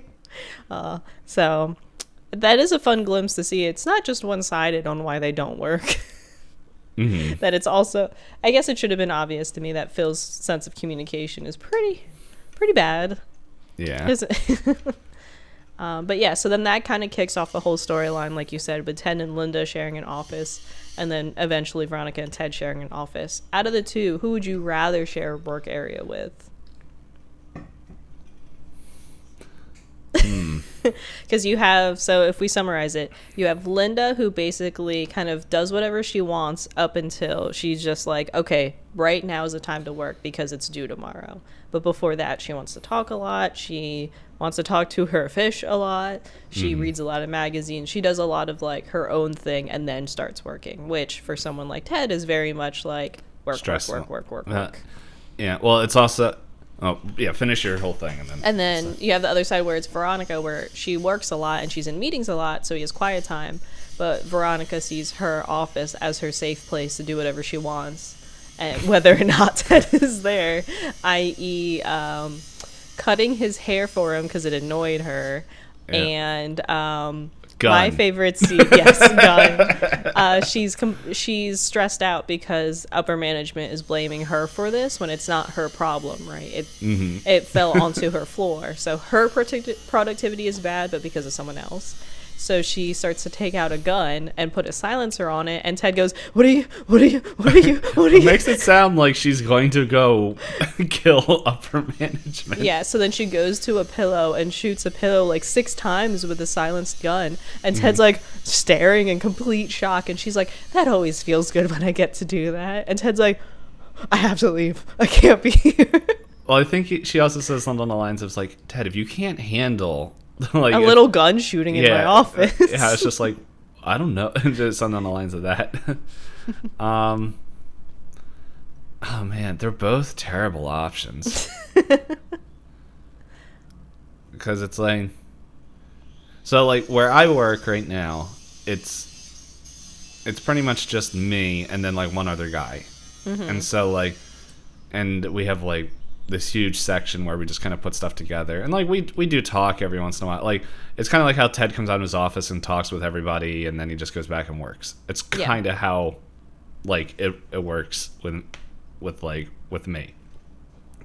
So that is a fun glimpse to see. It's not just one-sided on why they don't work. Mm-hmm. That it's also, I guess it should have been obvious to me that Phil's sense of communication is pretty bad. Yeah. But yeah, so then that kind of kicks off the whole storyline, like you said, with Ted and Linda sharing an office, and then eventually Veronica and Ted sharing an office. Out of the two, who would you rather share a work area with? Because you have, so if we summarize it, you have Linda, who basically kind of does whatever she wants up until she's just like, okay, right now is the time to work because it's due tomorrow. But before that, she wants to talk a lot. She wants to talk to her fish a lot. She reads a lot of magazines. She does a lot of like her own thing and then starts working, which for someone like Ted is very much like work. Yeah, well, it's also... Oh, yeah, finish your whole thing. And then you have the other side where it's Veronica, where she works a lot and she's in meetings a lot, so he has quiet time. But Veronica sees her office as her safe place to do whatever she wants, and whether or not Ted is there, i.e. Cutting his hair for him because it annoyed her, and my favorite scene, yes, gun. She's stressed out because upper management is blaming her for this when it's not her problem, right? It fell onto her floor, so her productivity is bad, but because of someone else. So she starts to take out a gun and put a silencer on it, and Ted goes, what are you? It makes it sound like she's going to go kill upper management. Yeah, so then she goes to a pillow and shoots a pillow like 6 times with a silenced gun, and Ted's like staring in complete shock, and she's like, that always feels good when I get to do that. And Ted's like, I have to leave. I can't be here. Well, I think she also says something on the lines of like, Ted, if you can't handle... like little gun shooting in my office. Yeah, it's just like, I don't know. Just something on the lines of that. Oh man, they're both terrible options. because it's like, so like where I work right now, it's pretty much just me and then like one other guy. And so like, and we have like this huge section where we just kind of put stuff together, and like we do talk every once in a while. Like it's kind of like how Ted comes out of his office and talks with everybody, and then he just goes back and works. It's kind of how like it works with me.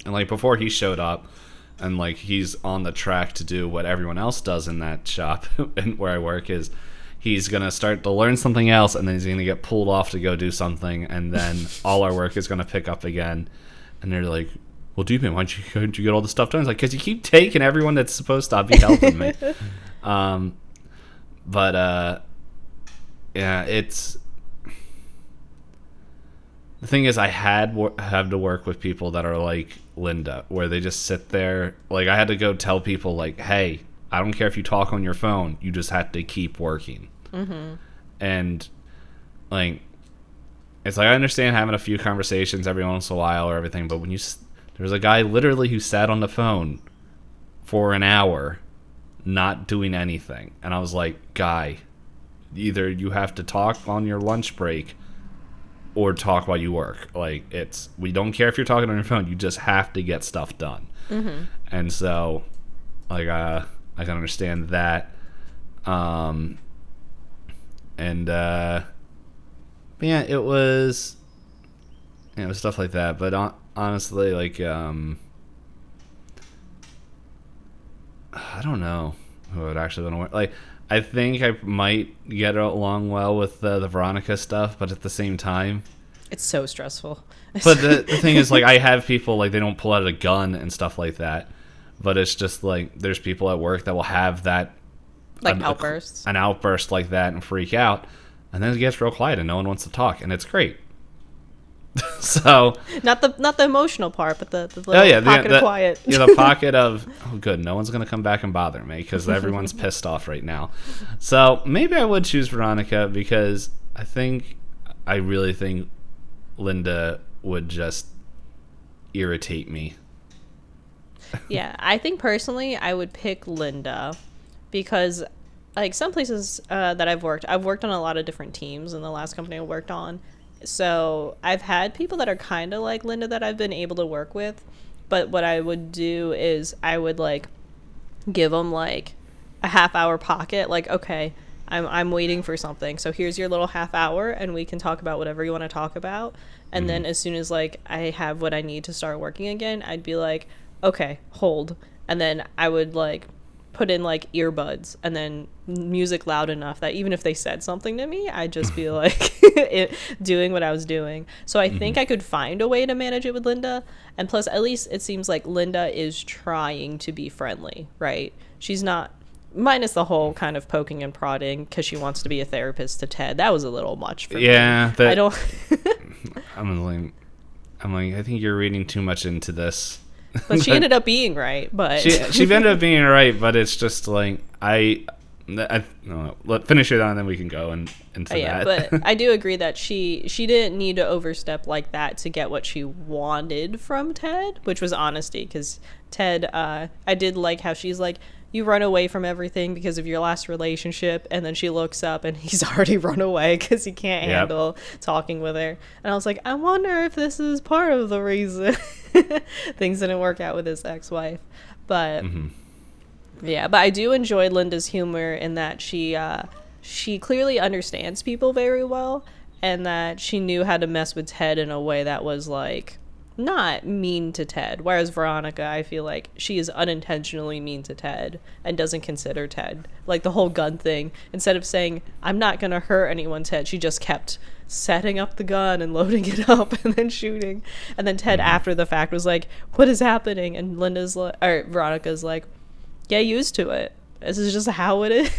And like before he showed up, and like he's on the track to do what everyone else does in that shop and where I work, is he's gonna start to learn something else, and then he's gonna get pulled off to go do something, and then all our work is gonna pick up again. And they're like, well, Dpayne, why don't you get all the stuff done? It's like, because you keep taking everyone that's supposed to be helping me. Yeah, it's, the thing is, I have to work with people that are like Linda, where they just sit there. Like, I had to go tell people, like, hey, I don't care if you talk on your phone, you just have to keep working. And like, it's like, I understand having a few conversations every once in a while or everything, but when there was a guy literally who sat on the phone for an hour not doing anything, and I was like, guy, either you have to talk on your lunch break or talk while you work. Like, we don't care if you're talking on your phone, you just have to get stuff done. And so like I can understand that. But yeah, it was stuff like that. But honestly, like, I don't know who would actually want to work. Like, I think I might get along well with the Veronica stuff, but at the same time, it's so stressful. But the thing is, like, I have people, like, they don't pull out a gun and stuff like that. But it's just, like, there's people at work that will have that, like, outbursts. An outburst like that and freak out. And then it gets real quiet and no one wants to talk. And it's great. So. Not the emotional part, but the little pocket of quiet. Yeah, the pocket of, oh, good, no one's going to come back and bother me because everyone's pissed off right now. So maybe I would choose Veronica, because I really think Linda would just irritate me. Yeah, I think personally I would pick Linda, because like some places that I've worked on a lot of different teams in the last company I worked on. So I've had people that are kind of like Linda that I've been able to work with. But what I would do is I would like give them like a half-hour pocket. Like, okay, I'm waiting for something, so here's your little half hour and we can talk about whatever you want to talk about. And then as soon as like I have what I need to start working again, I'd be like, okay, hold. And then I would like put in like earbuds and then music loud enough that even if they said something to me, I'd just be like doing what I was doing. So I think I could find a way to manage it with Linda. And plus, at least it seems like Linda is trying to be friendly, right? She's not, minus the whole kind of poking and prodding because she wants to be a therapist to Ted. That was a little much for me. I don't. I'm like, I think you're reading too much into this. But she ended up being right. But she ended up being right. But it's just like I no, let finish it on, and then we can go into that. But I do agree that she didn't need to overstep like that to get what she wanted from Ted, which was honesty. Because Ted, I did like how she's like, you run away from everything because of your last relationship, and then she looks up and he's already run away because he can't handle talking with her. And I was like, I wonder if this is part of the reason things didn't work out with his ex-wife. But yeah, but I do enjoy Linda's humor in that she clearly understands people very well, and that she knew how to mess with Ted in a way that was like not mean to Ted, whereas Veronica, I feel like she is unintentionally mean to Ted and doesn't consider Ted. Like the whole gun thing, instead of saying, I'm not gonna hurt anyone, Ted, she just kept setting up the gun and loading it up and then shooting. And then Ted after the fact was like, what is happening? And Veronica's like, get used to it, this is just how it is.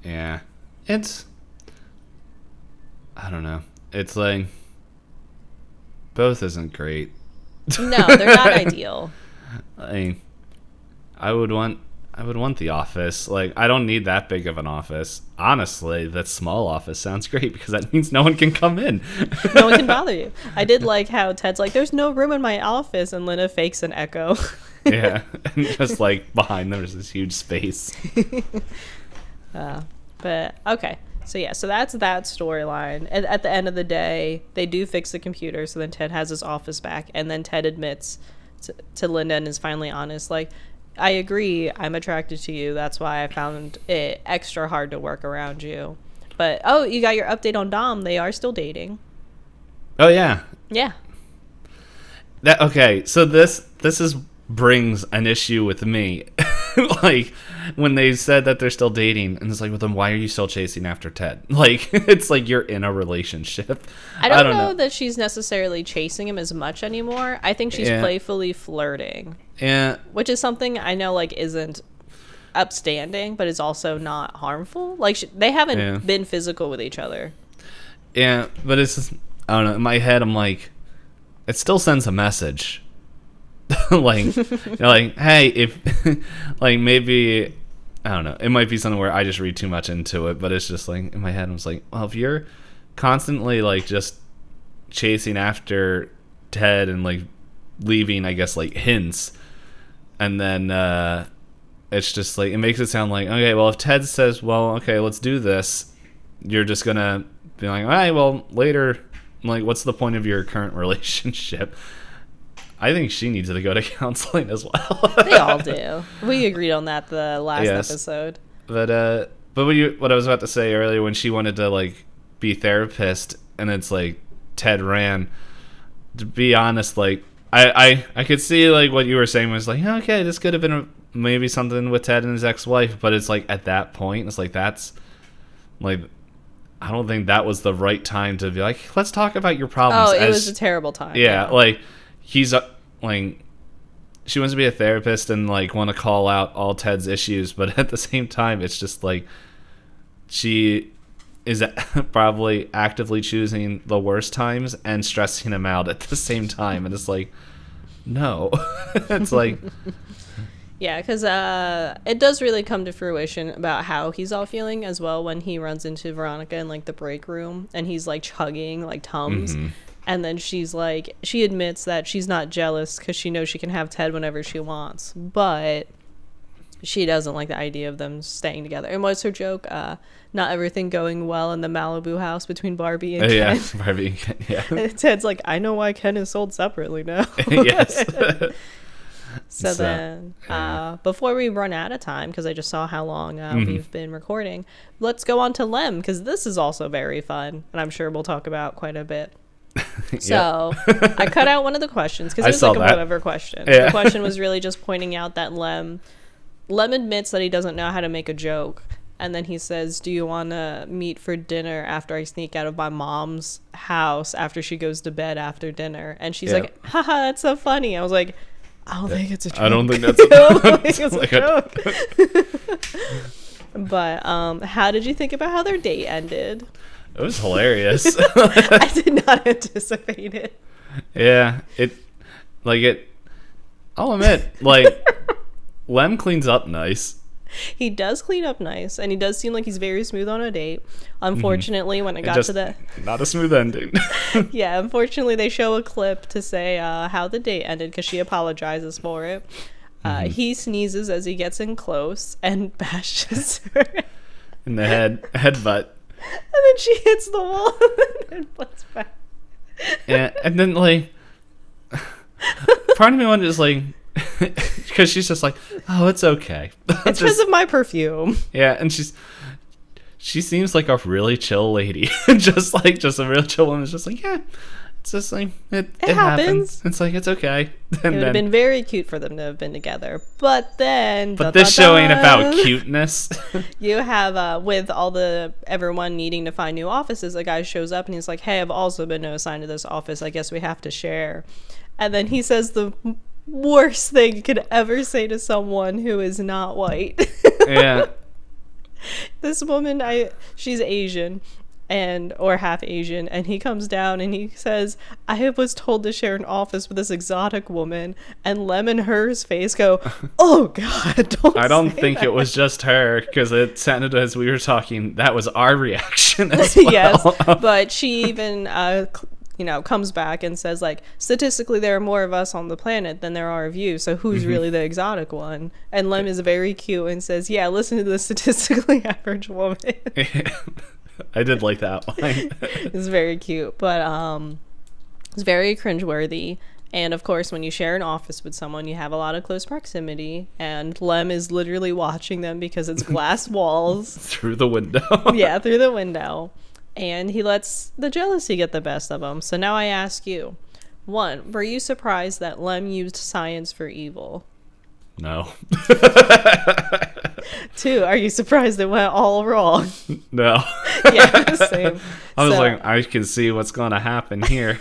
Yeah, it's, I don't know, it's like both isn't great. No, they're not ideal. I would want, I would want the office. Like, I don't need that big of an office. Honestly, that small office sounds great because that means no one can come in. No one can bother you. I did like how Ted's like, there's no room in my office, and Lena fakes an echo. Yeah, and just like behind them there's this huge space. But okay. So yeah, so that's that storyline. At the end of the day, they do fix the computer, so then Ted has his office back, and then Ted admits to Linda and is finally honest, like, I agree, I'm attracted to you. That's why I found it extra hard to work around you. But, oh, you got your update on Dom. They are still dating. Oh, yeah. Yeah. Okay, so this brings an issue with me. Like, when they said that they're still dating, and it's like, well, then why are you still chasing after Ted? Like, it's like you're in a relationship. I don't know that she's necessarily chasing him as much anymore. I think she's playfully flirting. Yeah. Which is something I know, like, isn't upstanding, but is also not harmful. Like, they haven't been physical with each other. Yeah, but it's just, I don't know, in my head, I'm like, it still sends a message. Like, like, hey, if like, maybe, I don't know, it might be something where I just read too much into it, but it's just like, in my head I was like, well, if you're constantly like just chasing after Ted and like leaving, I guess, like hints, and then it's just like, it makes it sound like, okay, well, if Ted says, well, okay, let's do this, you're just gonna be like, all right, well, later, like, what's the point of your current relationship? I think she needs to go to counseling as well. They all do. We agreed on that the last episode. But what I was about to say earlier, when she wanted to like be therapist, and it's like Ted ran. To be honest, like I could see like what you were saying was like, okay, this could have been maybe something with Ted and his ex-wife, but it's like at that point, it's like that's like, I don't think that was the right time to be like, let's talk about your problems. Oh, it was a terrible time. Yeah, like. He's like, she wants to be a therapist and like want to call out all Ted's issues, but at the same time, it's just like she is probably actively choosing the worst times and stressing him out at the same time, and it's like, no. It's like, yeah, because it does really come to fruition about how he's all feeling as well when he runs into Veronica in like the break room and he's like chugging like Tums. Mm-hmm. And then she's like, she admits that she's not jealous because she knows she can have Ted whenever she wants, but she doesn't like the idea of them staying together. And what's her joke? Not everything going well in the Malibu house between Barbie and Ken. Yeah, Barbie and Ken, yeah. And Ted's like, I know why Ken is sold separately now. Yes. So then, before we run out of time, because I just saw how long we've been recording, let's go on to Lem, because this is also very fun, and I'm sure we'll talk about quite a bit. So I cut out one of the questions because it was like a whatever question. Yeah. The question was really just pointing out that Lem admits that he doesn't know how to make a joke, and then he says, do you want to meet for dinner after I sneak out of my mom's house after she goes to bed after dinner? And she's like, haha, that's so funny. I was like, I don't think it's a joke. I don't think that's a joke. But how did you think about how their date ended? It was hilarious. I did not anticipate it. Yeah, I'll admit, like, Lem cleans up nice. He does clean up nice, and he does seem like he's very smooth on a date. Unfortunately, when it got to the... Not a smooth ending. Yeah, unfortunately, they show a clip to say how the date ended, because she apologizes for it. He sneezes as he gets in close and bashes her. In the headbutt. And then she hits the wall and headbutts back. Yeah, and then, like, part of me wanted to just, like, because she's just like, oh, it's okay. It's because of my perfume. Yeah, and she seems like a really chill lady. just a real chill woman. It's just like, yeah, it's just like, it happens. It's like, it's okay. And it would have been very cute for them to have been together. But then... But this show ain't about cuteness. You have, with everyone needing to find new offices, a guy shows up and he's like, hey, I've also been assigned to this office. I guess we have to share. And then he says the worst thing you could ever say to someone who is not white. Yeah. This woman, she's Asian. and or half Asian, and he comes down and he says, I was told to share an office with this exotic woman, and Lem and her's face go, oh god, I don't think that. It was just her, because it sounded as we were talking, that was our reaction as well. Yes, but she even comes back and says, like, statistically there are more of us on the planet than there are of you, so who's really the exotic one? And Lem is very cute and says, yeah, listen to the statistically average woman. I did like that line. It's very cute, but it's very cringeworthy. And of course, when you share an office with someone, you have a lot of close proximity, and Lem is literally watching them because it's glass walls. Through the window. Yeah, through the window. And he lets the jealousy get the best of him. So now I ask you, 1, were you surprised that Lem used science for evil? No. 2, are you surprised it went all wrong? No. Yeah, same. I was like, I can see what's going to happen here.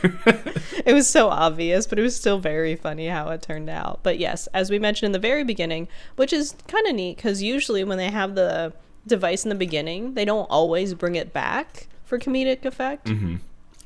It was so obvious, but it was still very funny how it turned out. But yes, as we mentioned in the very beginning, which is kind of neat, because usually when they have the device in the beginning, they don't always bring it back for comedic effect. Mm-hmm.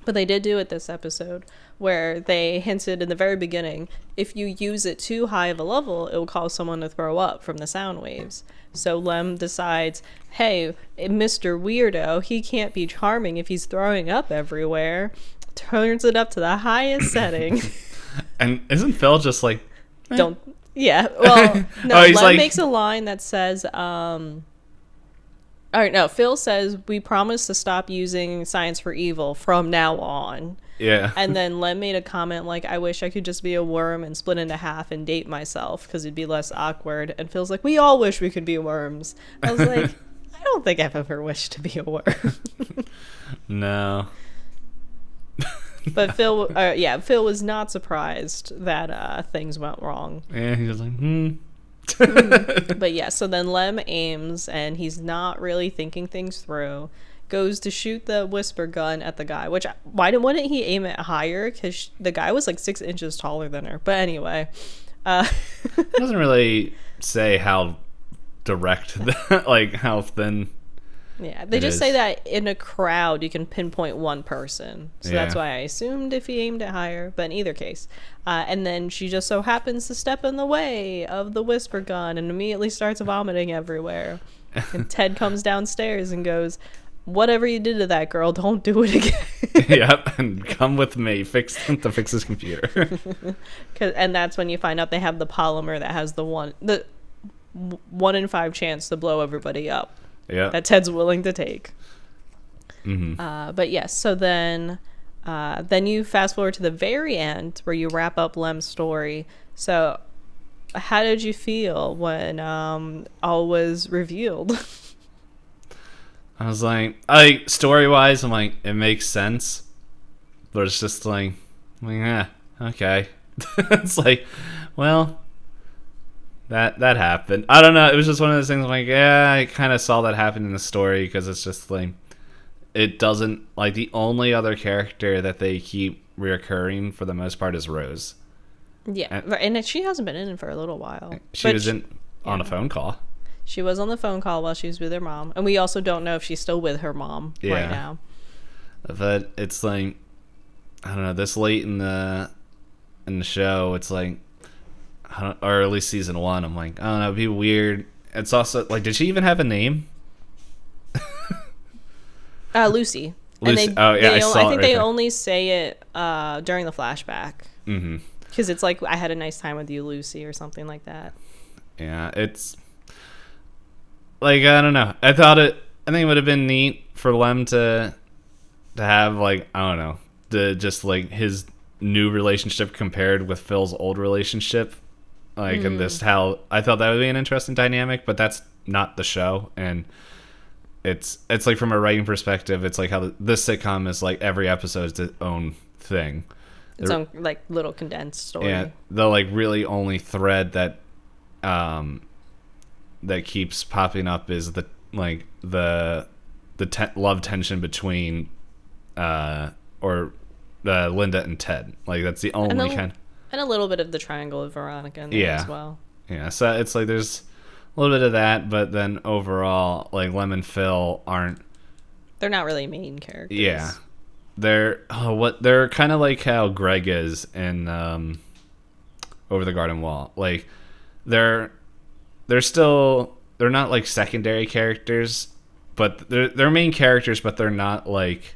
But they did do it this episode, where they hinted in the very beginning, if you use it too high of a level, it will cause someone to throw up from the sound waves. So Lem decides, hey, Mr. Weirdo, he can't be charming if he's throwing up everywhere. Turns it up to the highest setting. And isn't Phil just like... Don't... Yeah, well, no, Lem makes a line that says... All right, no, Phil says, we promise to stop using science for evil from now on. Yeah. And then Lem made a comment like, I wish I could just be a worm and split into half and date myself because it'd be less awkward. And Phil's like, we all wish we could be worms. I was like, I don't think I've ever wished to be a worm. No. But Phil was not surprised that things went wrong. Yeah, he was like, But yeah, so then Lem aims, and he's not really thinking things through. Goes to shoot the whisper gun at the guy, which wouldn't he aim it higher? Because the guy was like 6 inches taller than her. But anyway, it doesn't really say how direct, like how thin. Yeah, they just say that in a crowd you can pinpoint one person, so that's why I assumed if he aimed it higher. But in either case, and then she just so happens to step in the way of the whisper gun and immediately starts vomiting everywhere. And Ted comes downstairs and goes, whatever you did to that girl, don't do it again. Yep, and come with me to fix his computer. And that's when you find out they have the polymer that has the 1 in 5 chance to blow everybody up. Yeah, that Ted's willing to take. Mm-hmm. But yes, so then you fast forward to the very end where you wrap up Lem's story. So how did you feel when all was revealed? I was like, story-wise, I'm like, it makes sense, but it's just like yeah, okay. It's like, well, that happened. I don't know. It was just one of those things. Like, yeah, I kind of saw that happen in the story, because it's just like, it doesn't, like, the only other character that they keep reoccurring for the most part is Rose. Yeah, and she hasn't been in it for a little while. She was on a phone call. She was on the phone call while she was with her mom, and we also don't know if she's still with her mom right now. But it's like, I don't know, this late in the show, it's like, or at least season 1, I'm like, I don't know, it'd be weird. It's also like, did she even have a name? Lucy. Lucy. And I think they only say it during the flashback. Mm-hmm. Because it's like, I had a nice time with you, Lucy, or something like that. Yeah, it's like, I don't know. I think it would have been neat for Lem to have, like, I don't know, just like his new relationship compared with Phil's old relationship. Like, and this, how I thought that would be an interesting dynamic, but that's not the show. And it's like, from a writing perspective, it's like how this sitcom is like, every episode is its own thing. Its own, like, little condensed story. Yeah, the, like, really only thread that that keeps popping up is the love tension between Linda and Ted. Like, that's the only kind. And a little bit of the triangle of Veronica in there as well. Yeah, so it's like there's a little bit of that, but then overall, like, Lem and Phil aren't They're not really main characters. Yeah. They're kind of like how Greg is in Over the Garden Wall. Like they're not like secondary characters, but they're main characters, but they're not like,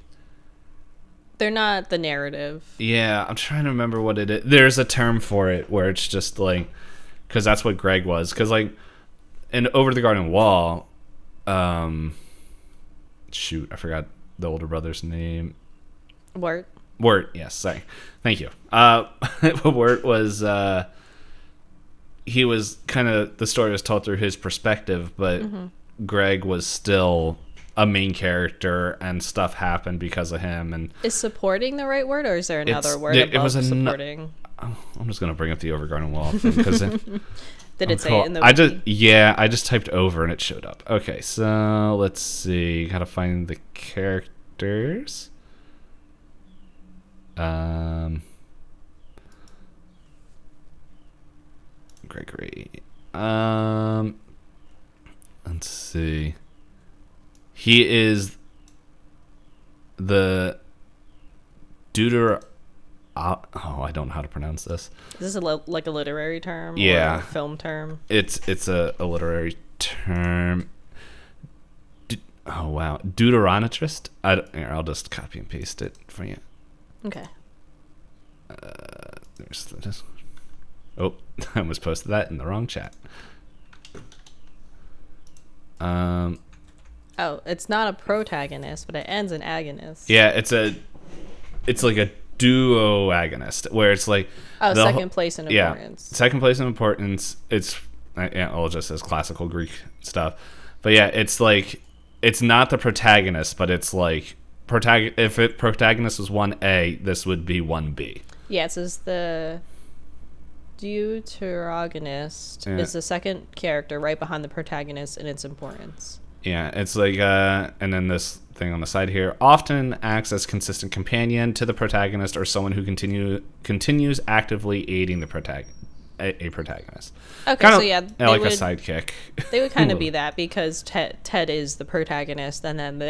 they're not the narrative. Yeah, I'm trying to remember what it is. There's a term for it where it's just like, because that's what Greg was. Because like in Over the Garden Wall, shoot, I forgot the older brother's name. Wirt, yes, sorry. Thank you. Wirt was, he was kind of, the story was told through his perspective, but Greg was still a main character and stuff happened because of him. And is supporting the right word, or is there another word above supporting? I'm just going to bring up the Over Garden Wall thing because did it say it in the wiki? I just typed over and it showed up. Okay, so let's see. Gotta find the characters. Gregory. Let's see. He is the I don't know how to pronounce this. Is this like a literary term? Yeah. Or a film term? It's a literary term. Oh, wow. Deuteronometrist? I'll just copy and paste it for you. Okay. There's this. Oh, I almost posted that in the wrong chat. Oh, it's not a protagonist, but it ends in agonist. Yeah, it's like a duo agonist where it's like second place in importance. Yeah, second place in importance. It's all just as classical Greek stuff, but yeah, it's like it's not the protagonist, but it's like if protagonist was 1A, this would be 1B. Yeah, it says the deuteragonist is the second character right behind the protagonist in its importance. Yeah, it's like, and then this thing on the side here, often acts as consistent companion to the protagonist or someone who continues actively aiding the protagonist. A protagonist. Okay, kind so of, yeah, like a sidekick. They would kind of be that because Ted is the protagonist, and then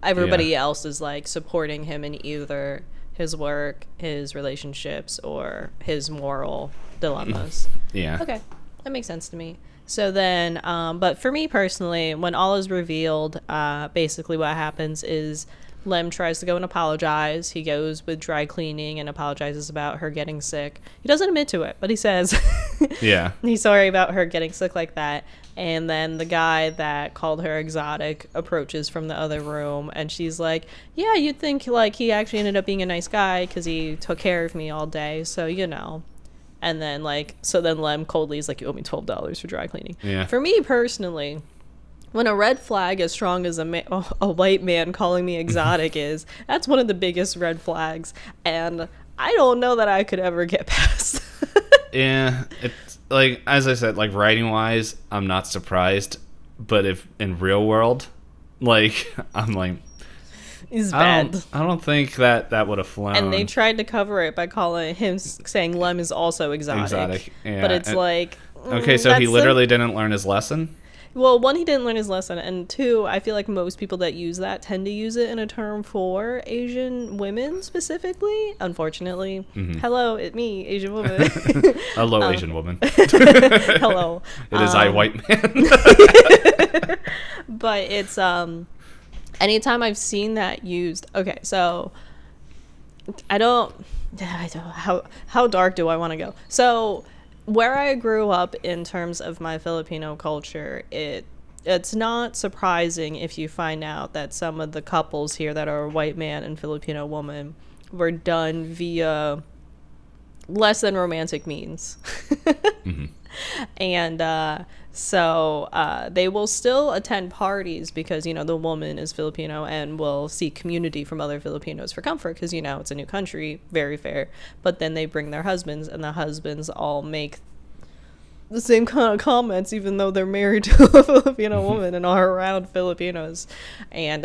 everybody else is like supporting him in either his work, his relationships, or his moral dilemmas. Yeah. Okay, that makes sense to me. So then, but for me personally, when all is revealed, basically what happens is Lem tries to go and apologize. He goes with dry cleaning and apologizes about her getting sick. He doesn't admit to it, but he says yeah, he's sorry about her getting sick like that. And then the guy that called her exotic approaches from the other room, and she's like, yeah, you'd think like he actually ended up being a nice guy because he took care of me all day, so you know. And then then Lem coldly is like, you owe me $12 for dry cleaning. Yeah. For me personally, when a red flag as strong as a white man calling me exotic is, that's one of the biggest red flags, and I don't know that I could ever get past. Yeah, it's like, as I said, like writing wise, I'm not surprised, but if in real world, like I'm like, is bad. I don't think that would have flown. And they tried to cover it by calling him saying Lem is also exotic. Yeah. But it's okay, so he literally didn't learn his lesson. Well, one, he didn't learn his lesson, and two, I feel like most people that use that tend to use it in a term for Asian women specifically, unfortunately. Mm-hmm. Hello, it's me, Asian woman. Hello, Asian woman. Hello. It is I, white man. But it's, anytime I've seen that used, okay, so, how dark do I want to go? So, where I grew up in terms of my Filipino culture, it's not surprising if you find out that some of the couples here that are white man and Filipino woman were done via less than romantic means. Mm-hmm. And so they will still attend parties because, you know, the woman is Filipino and will seek community from other Filipinos for comfort because, you know, it's a new country, very fair. But then they bring their husbands, and the husbands all make the same kind of comments even though they're married to a Filipino woman and are around Filipinos. And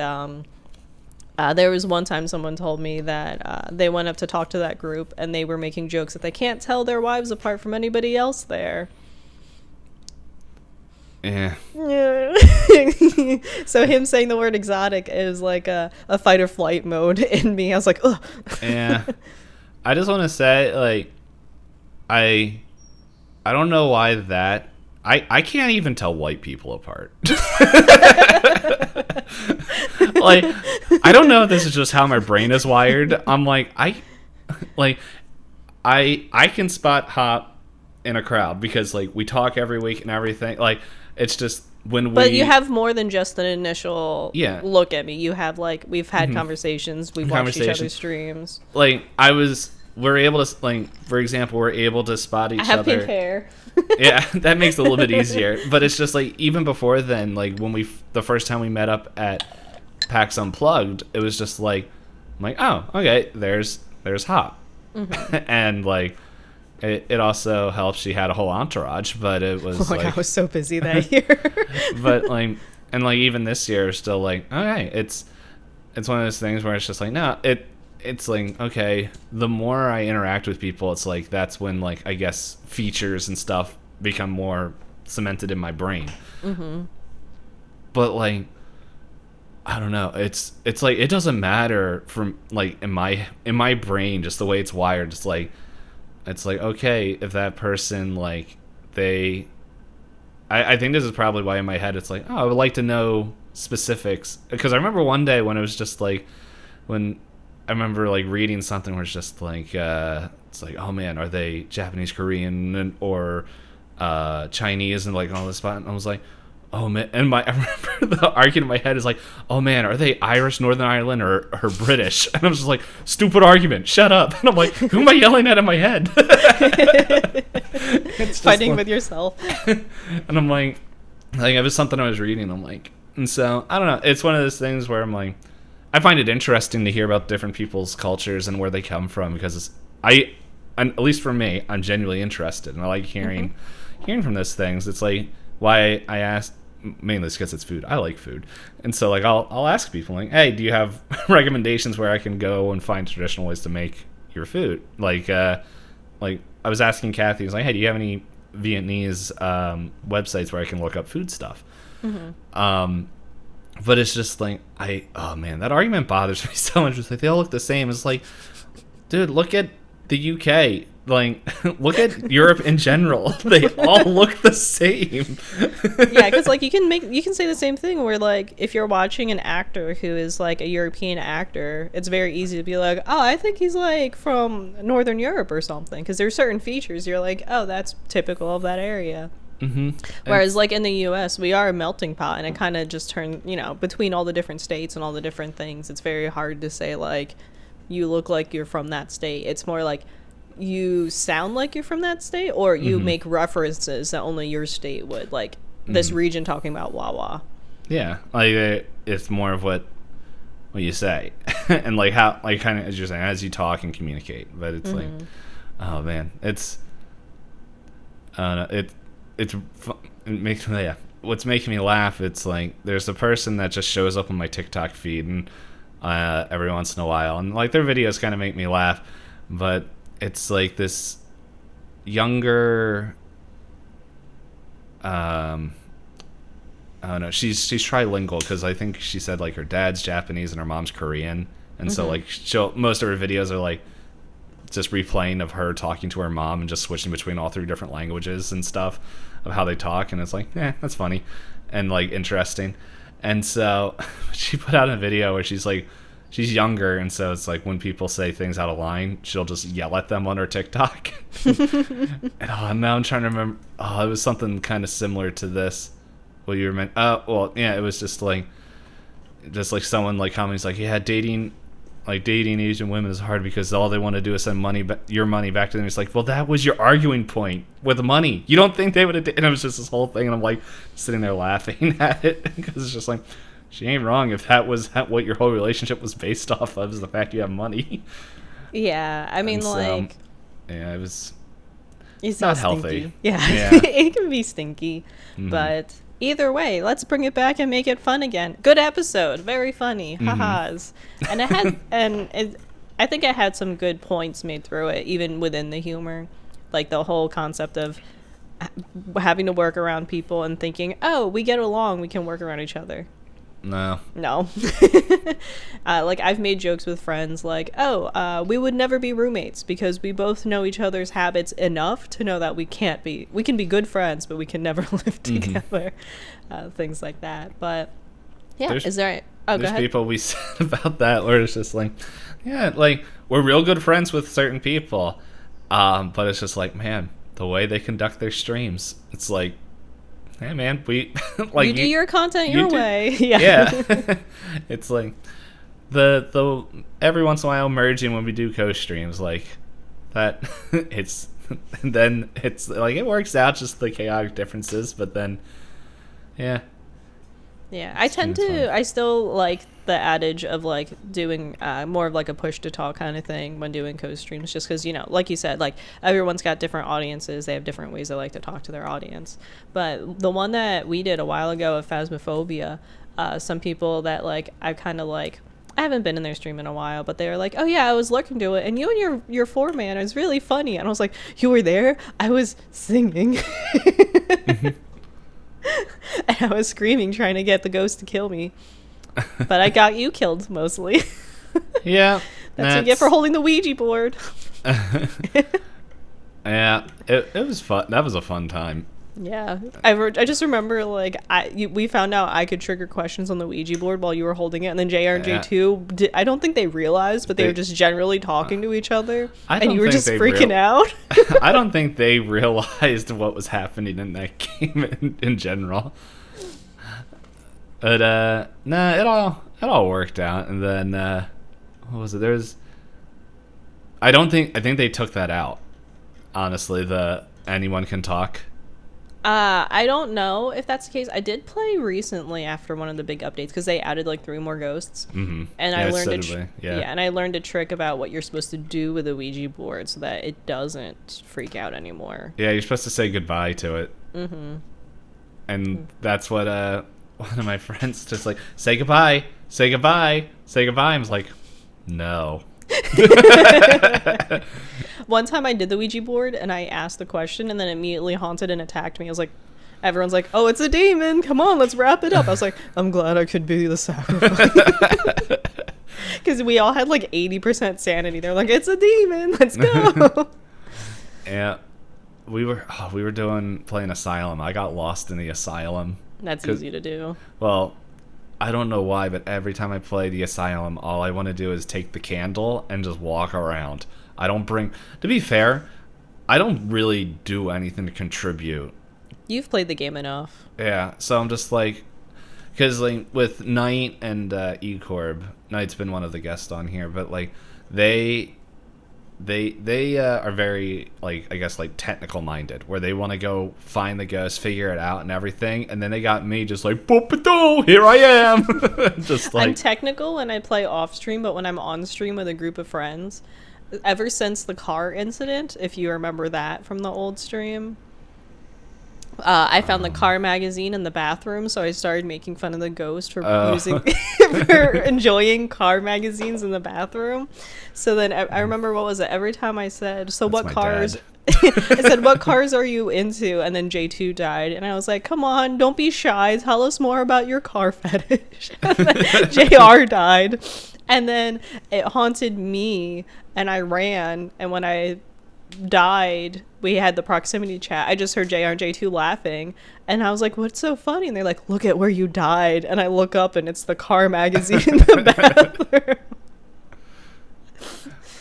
there was one time someone told me that they went up to talk to that group and they were making jokes that they can't tell their wives apart from anybody else there. Yeah. Yeah. So him saying the word exotic is like a fight or flight mode in me. I was like, ugh. Yeah. I just want to say, like, I don't know why that... I can't even tell white people apart. Like, I don't know if this is just how my brain is wired. I'm like, I can spot Hop in a crowd because, like, we talk every week and everything. Like, it's just when we... But you have more than just an initial look at me. You have, like, we've had conversations. We've watched each other's streams. Like, we're able to, like, for example, we're able to spot each other. I have pink hair. Yeah, that makes it a little bit easier. But it's just, like, even before then, like, when the first time we met up at PAX Unplugged, it was just like, I'm like, oh, okay, there's Hop. And, like, it also helps she had a whole entourage, but it was I was so busy that year. But, like, and, like, even this year, still, like, okay, it's one of those things where it's just like, no, it's like, okay, the more I interact with people, it's like that's when, like, I guess features and stuff become more cemented in my brain. But, like, I don't know, it's like it doesn't matter from, like, in my brain, just the way it's wired. It's like okay, if that person, like, I think this is probably why in my head it's like, oh, I would like to know specifics, because I remember one day when it was just like, when I remember, like, reading something where it's just like, it's like, oh man, are they Japanese, Korean, or Chinese, and, like, all this spot. And I was like, oh man, and I remember the argument in my head is like, oh man, are they Irish, Northern Ireland, or British? And I was just like, stupid argument, shut up. And I'm like, who am I yelling at in my head? It's fighting like, with yourself. And I'm like, it was something I was reading. I'm like, and so I don't know. It's one of those things where I'm like, I find it interesting to hear about different people's cultures and where they come from, because at least for me, I'm genuinely interested, and I like hearing from those things. It's like why I asked, mainly because it's food. I like food, and so, like, I'll ask people, like, hey, do you have recommendations where I can go and find traditional ways to make your food? Like I was asking Kathy, I was like, hey, do you have any Vietnamese websites where I can look up food stuff? But it's just like, oh man, that argument bothers me so much. It's like, they all look the same. It's like, dude, look at the UK. Like, look at Europe in general. They all look the same. Yeah, because, like, you can say the same thing where, like, if you're watching an actor who is, like, a European actor, it's very easy to be like, oh, I think he's, like, from Northern Europe or something, because there's certain features you're like, oh, that's typical of that area. Whereas, like, in the US, we are a melting pot, and it kind of just turns, between all the different states and all the different things, it's very hard to say, like, you look like you're from that state. It's more like you sound like you're from that state, or you make references that only your state would, like this region talking about Wawa. Yeah, like, it's more of what you say, and, like, how, like, kind of as you're saying, as you talk and communicate. But it's like, oh man, it makes me, what's making me laugh, it's like there's a person that just shows up on my TikTok feed, and every once in a while, and, like, their videos kind of make me laugh, but it's like this younger, I don't know, she's trilingual, because I think she said, like, her dad's Japanese and her mom's Korean, and so, like, most of her videos are, like, just replaying of her talking to her mom and just switching between all three different languages and stuff of how they talk, and it's like, that's funny and, like, interesting. And so she put out a video where she's like, she's younger, and so it's like when people say things out of line, she'll just yell at them on her TikTok. And now I'm trying to remember. It was something kind of similar to this. What you were meant? It was just like someone, like, comments like, yeah, dating Asian women is hard because all they want to do is send your money back to them. It's like, well, that was your arguing point with money. You don't think they would have? And it was just this whole thing, and I'm, like, sitting there laughing at it, because it's just like, she ain't wrong if that was what your whole relationship was based off of, is the fact you have money. Yeah, I mean, like, it was it's not stinky. Healthy. Yeah. It can be stinky, but either way, let's bring it back and make it fun again. Good episode, very funny, ha-has. And it had, I think it had some good points made through it, even within the humor, like the whole concept of having to work around people and thinking, oh, we get along, we can work around each other. No. Like, I've made jokes with friends like, oh, we would never be roommates because we both know each other's habits enough to know that we can be good friends, but we can never live together. Things like that. But yeah, there's people we said about that where it's just like, yeah, like, we're real good friends with certain people, but it's just like, man, the way they conduct their streams, it's like, hey man, we like, you do your content your way. Yeah. It's like the every once in a while merging when we do co-streams like that. It's then it's like it works out, just the chaotic differences, but then yeah. I still like the adage of like doing more of like a push to talk kind of thing when doing co-streams, just because, you know, like you said, like everyone's got different audiences, they have different ways they like to talk to their audience. But the one that we did a while ago of Phasmophobia, some people that like I haven't been in their stream in a while, but they were like, oh yeah, I was lurking to it and you and your 4-man is really funny, and I was like, you were there? I was singing. And I was screaming trying to get the ghost to kill me. But I got you killed mostly. Yeah. That's what you get for holding the Ouija board. Yeah, it was fun. That was a fun time. Yeah. I just remember, like, we found out I could trigger questions on the Ouija board while you were holding it, and then JR and J2, I don't think they realized, but they were just generally talking to each other, and you were just freaking out. I don't think they realized what was happening in that game in general. But, nah, it all worked out, and then, what was it? I think they took that out, honestly, the anyone can talk. I don't know if that's the case. I did play recently after one of the big updates because they added like 3 more ghosts, and I learned and I learned a trick about what you're supposed to do with a Ouija board so that it doesn't freak out anymore. Yeah, you're supposed to say goodbye to it. And that's what one of my friends just like, say goodbye, say goodbye, say goodbye. I was like, no. One time I did the Ouija board and I asked the question and then immediately haunted and attacked me. I was like, everyone's like, oh, it's a demon, come on, let's wrap it up. I was like, I'm glad I could be the sacrifice. Because we all had like 80% sanity. They're like, it's a demon, let's go. Yeah, we were playing Asylum. I got lost in the Asylum. That's easy to do. Well, I don't know why, but every time I play the Asylum, all I want to do is take the candle and just walk around. To be fair, I don't really do anything to contribute. You've played the game enough. Yeah, so I'm just like, because like with Knight and E-Corp, Knight's been one of the guests on here, but like they are very, like, I guess, like technical minded, where they want to go find the ghost, figure it out and everything, and then they got me just like, boop-a-doo, here I am. Just like, I'm technical when I play off stream, but when I'm on stream with a group of friends, ever since the car incident, if you remember that from the old stream, I found the car magazine in the bathroom, so I started making fun of the ghost for for enjoying car magazines in the bathroom. So then I remember, what was it? Every time I said, so what cars? I said, what cars are you into? And then J2 died, and I was like, come on, don't be shy. Tell us more about your car fetish. And then JR died, and then it haunted me, and I ran, and when I died, we had the proximity chat. I just heard JR and J2 laughing, and I was like, what's so funny? And they're like, look at where you died. And I look up, and it's the car magazine in the bathroom.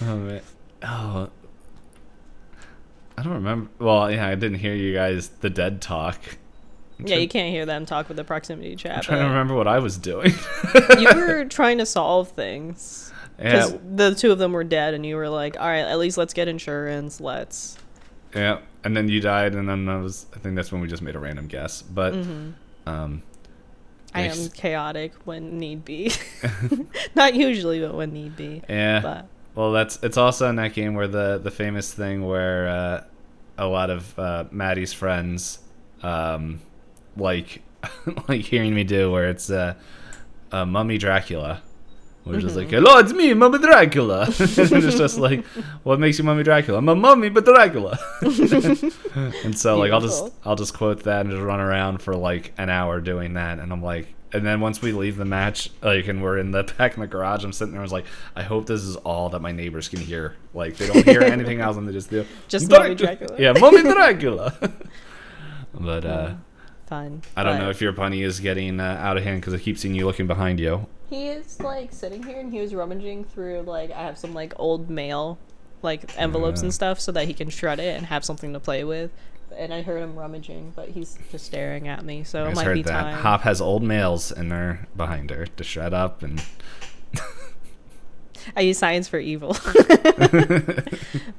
Oh, man. Oh, I don't remember. Well, yeah, I didn't hear you guys, the dead talk. Yeah, you can't hear them talk with the proximity chat. I'm trying to remember what I was doing. You were trying to solve things. Because the two of them were dead, and you were like, all right, at least let's get insurance, let's. Yeah, and then you died, and then I think that's when we just made a random guess. But I am chaotic when need be. Not usually, but when need be. Yeah. But. Well, it's also in that game where the famous thing where a lot of Maddie's friends like like hearing me do, where it's Mummy Dracula. We're just like, hello, it's me, Mummy Dracula. And it's just like, what makes you Mummy Dracula? I'm a mummy, but Dracula. And so like I'll just quote that and just run around for like an hour doing that. And I'm like, and then once we leave the match, like, and we're in the back in the garage, I'm sitting there. I was like, I hope this is all that my neighbors can hear. Like, they don't hear anything else, and they just do just Mummy Dracula. Yeah, Mummy Dracula. But fun. I don't know if your bunny is getting out of hand because I keep seeing you looking behind you. He is like sitting here and he was rummaging through like I have some like old mail, like envelopes and stuff, so that he can shred it and have something to play with. And I heard him rummaging, but he's just staring at me, so it might be time. Hop has old mails in there behind her to shred up, and I use science for evil.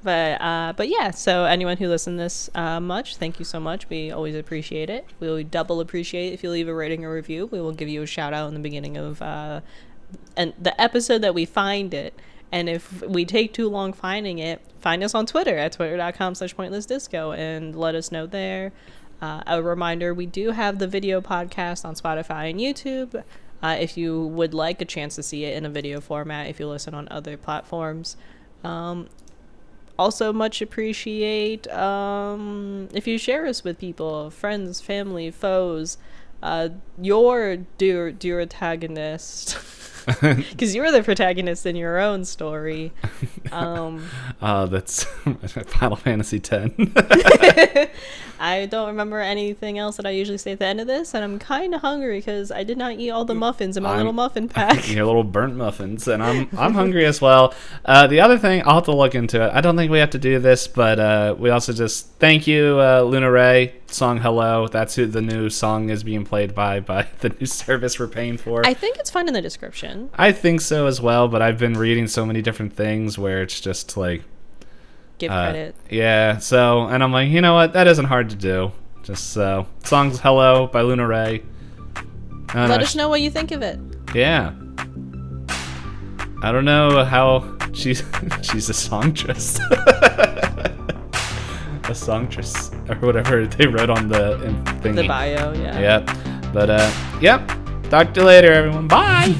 But yeah, so anyone who listened this much, thank you so much. We always appreciate it. We will double appreciate if you leave a rating or review. We will give you a shout out in the beginning of and the episode that we find it. And if we take too long finding it, find us on Twitter at twitter.com/pointlessdisco and let us know there. A reminder, we do have the video podcast on Spotify and YouTube. If you would like a chance to see it in a video format, if you listen on other platforms. Also much appreciate if you share us with people, friends, family, foes, your dear antagonist. Because you're the protagonist in your own story. That's Final Fantasy X. I don't remember anything else that I usually say at the end of this, and I'm kind of hungry because I did not eat all the muffins in my little muffin pack. Your little burnt muffins, and I'm hungry as well. The other thing, I'll have to look into it. I don't think we have to do this, but we also just thank you, Luna Ray. Song Hello. That's who the new song is being played by the new service we're paying for. I think it's fun in the description. I think so as well, but I've been reading so many different things where it's just like give credit. Yeah, so, and I'm like, you know what? That isn't hard to do. Just songs Hello by Luna Ray. Let us know what you think of it. Yeah. I don't know how she's a songstress. A songstress or whatever they wrote on the thingy. The bio, yeah. Yep. But yep. Talk to you later, everyone. Bye.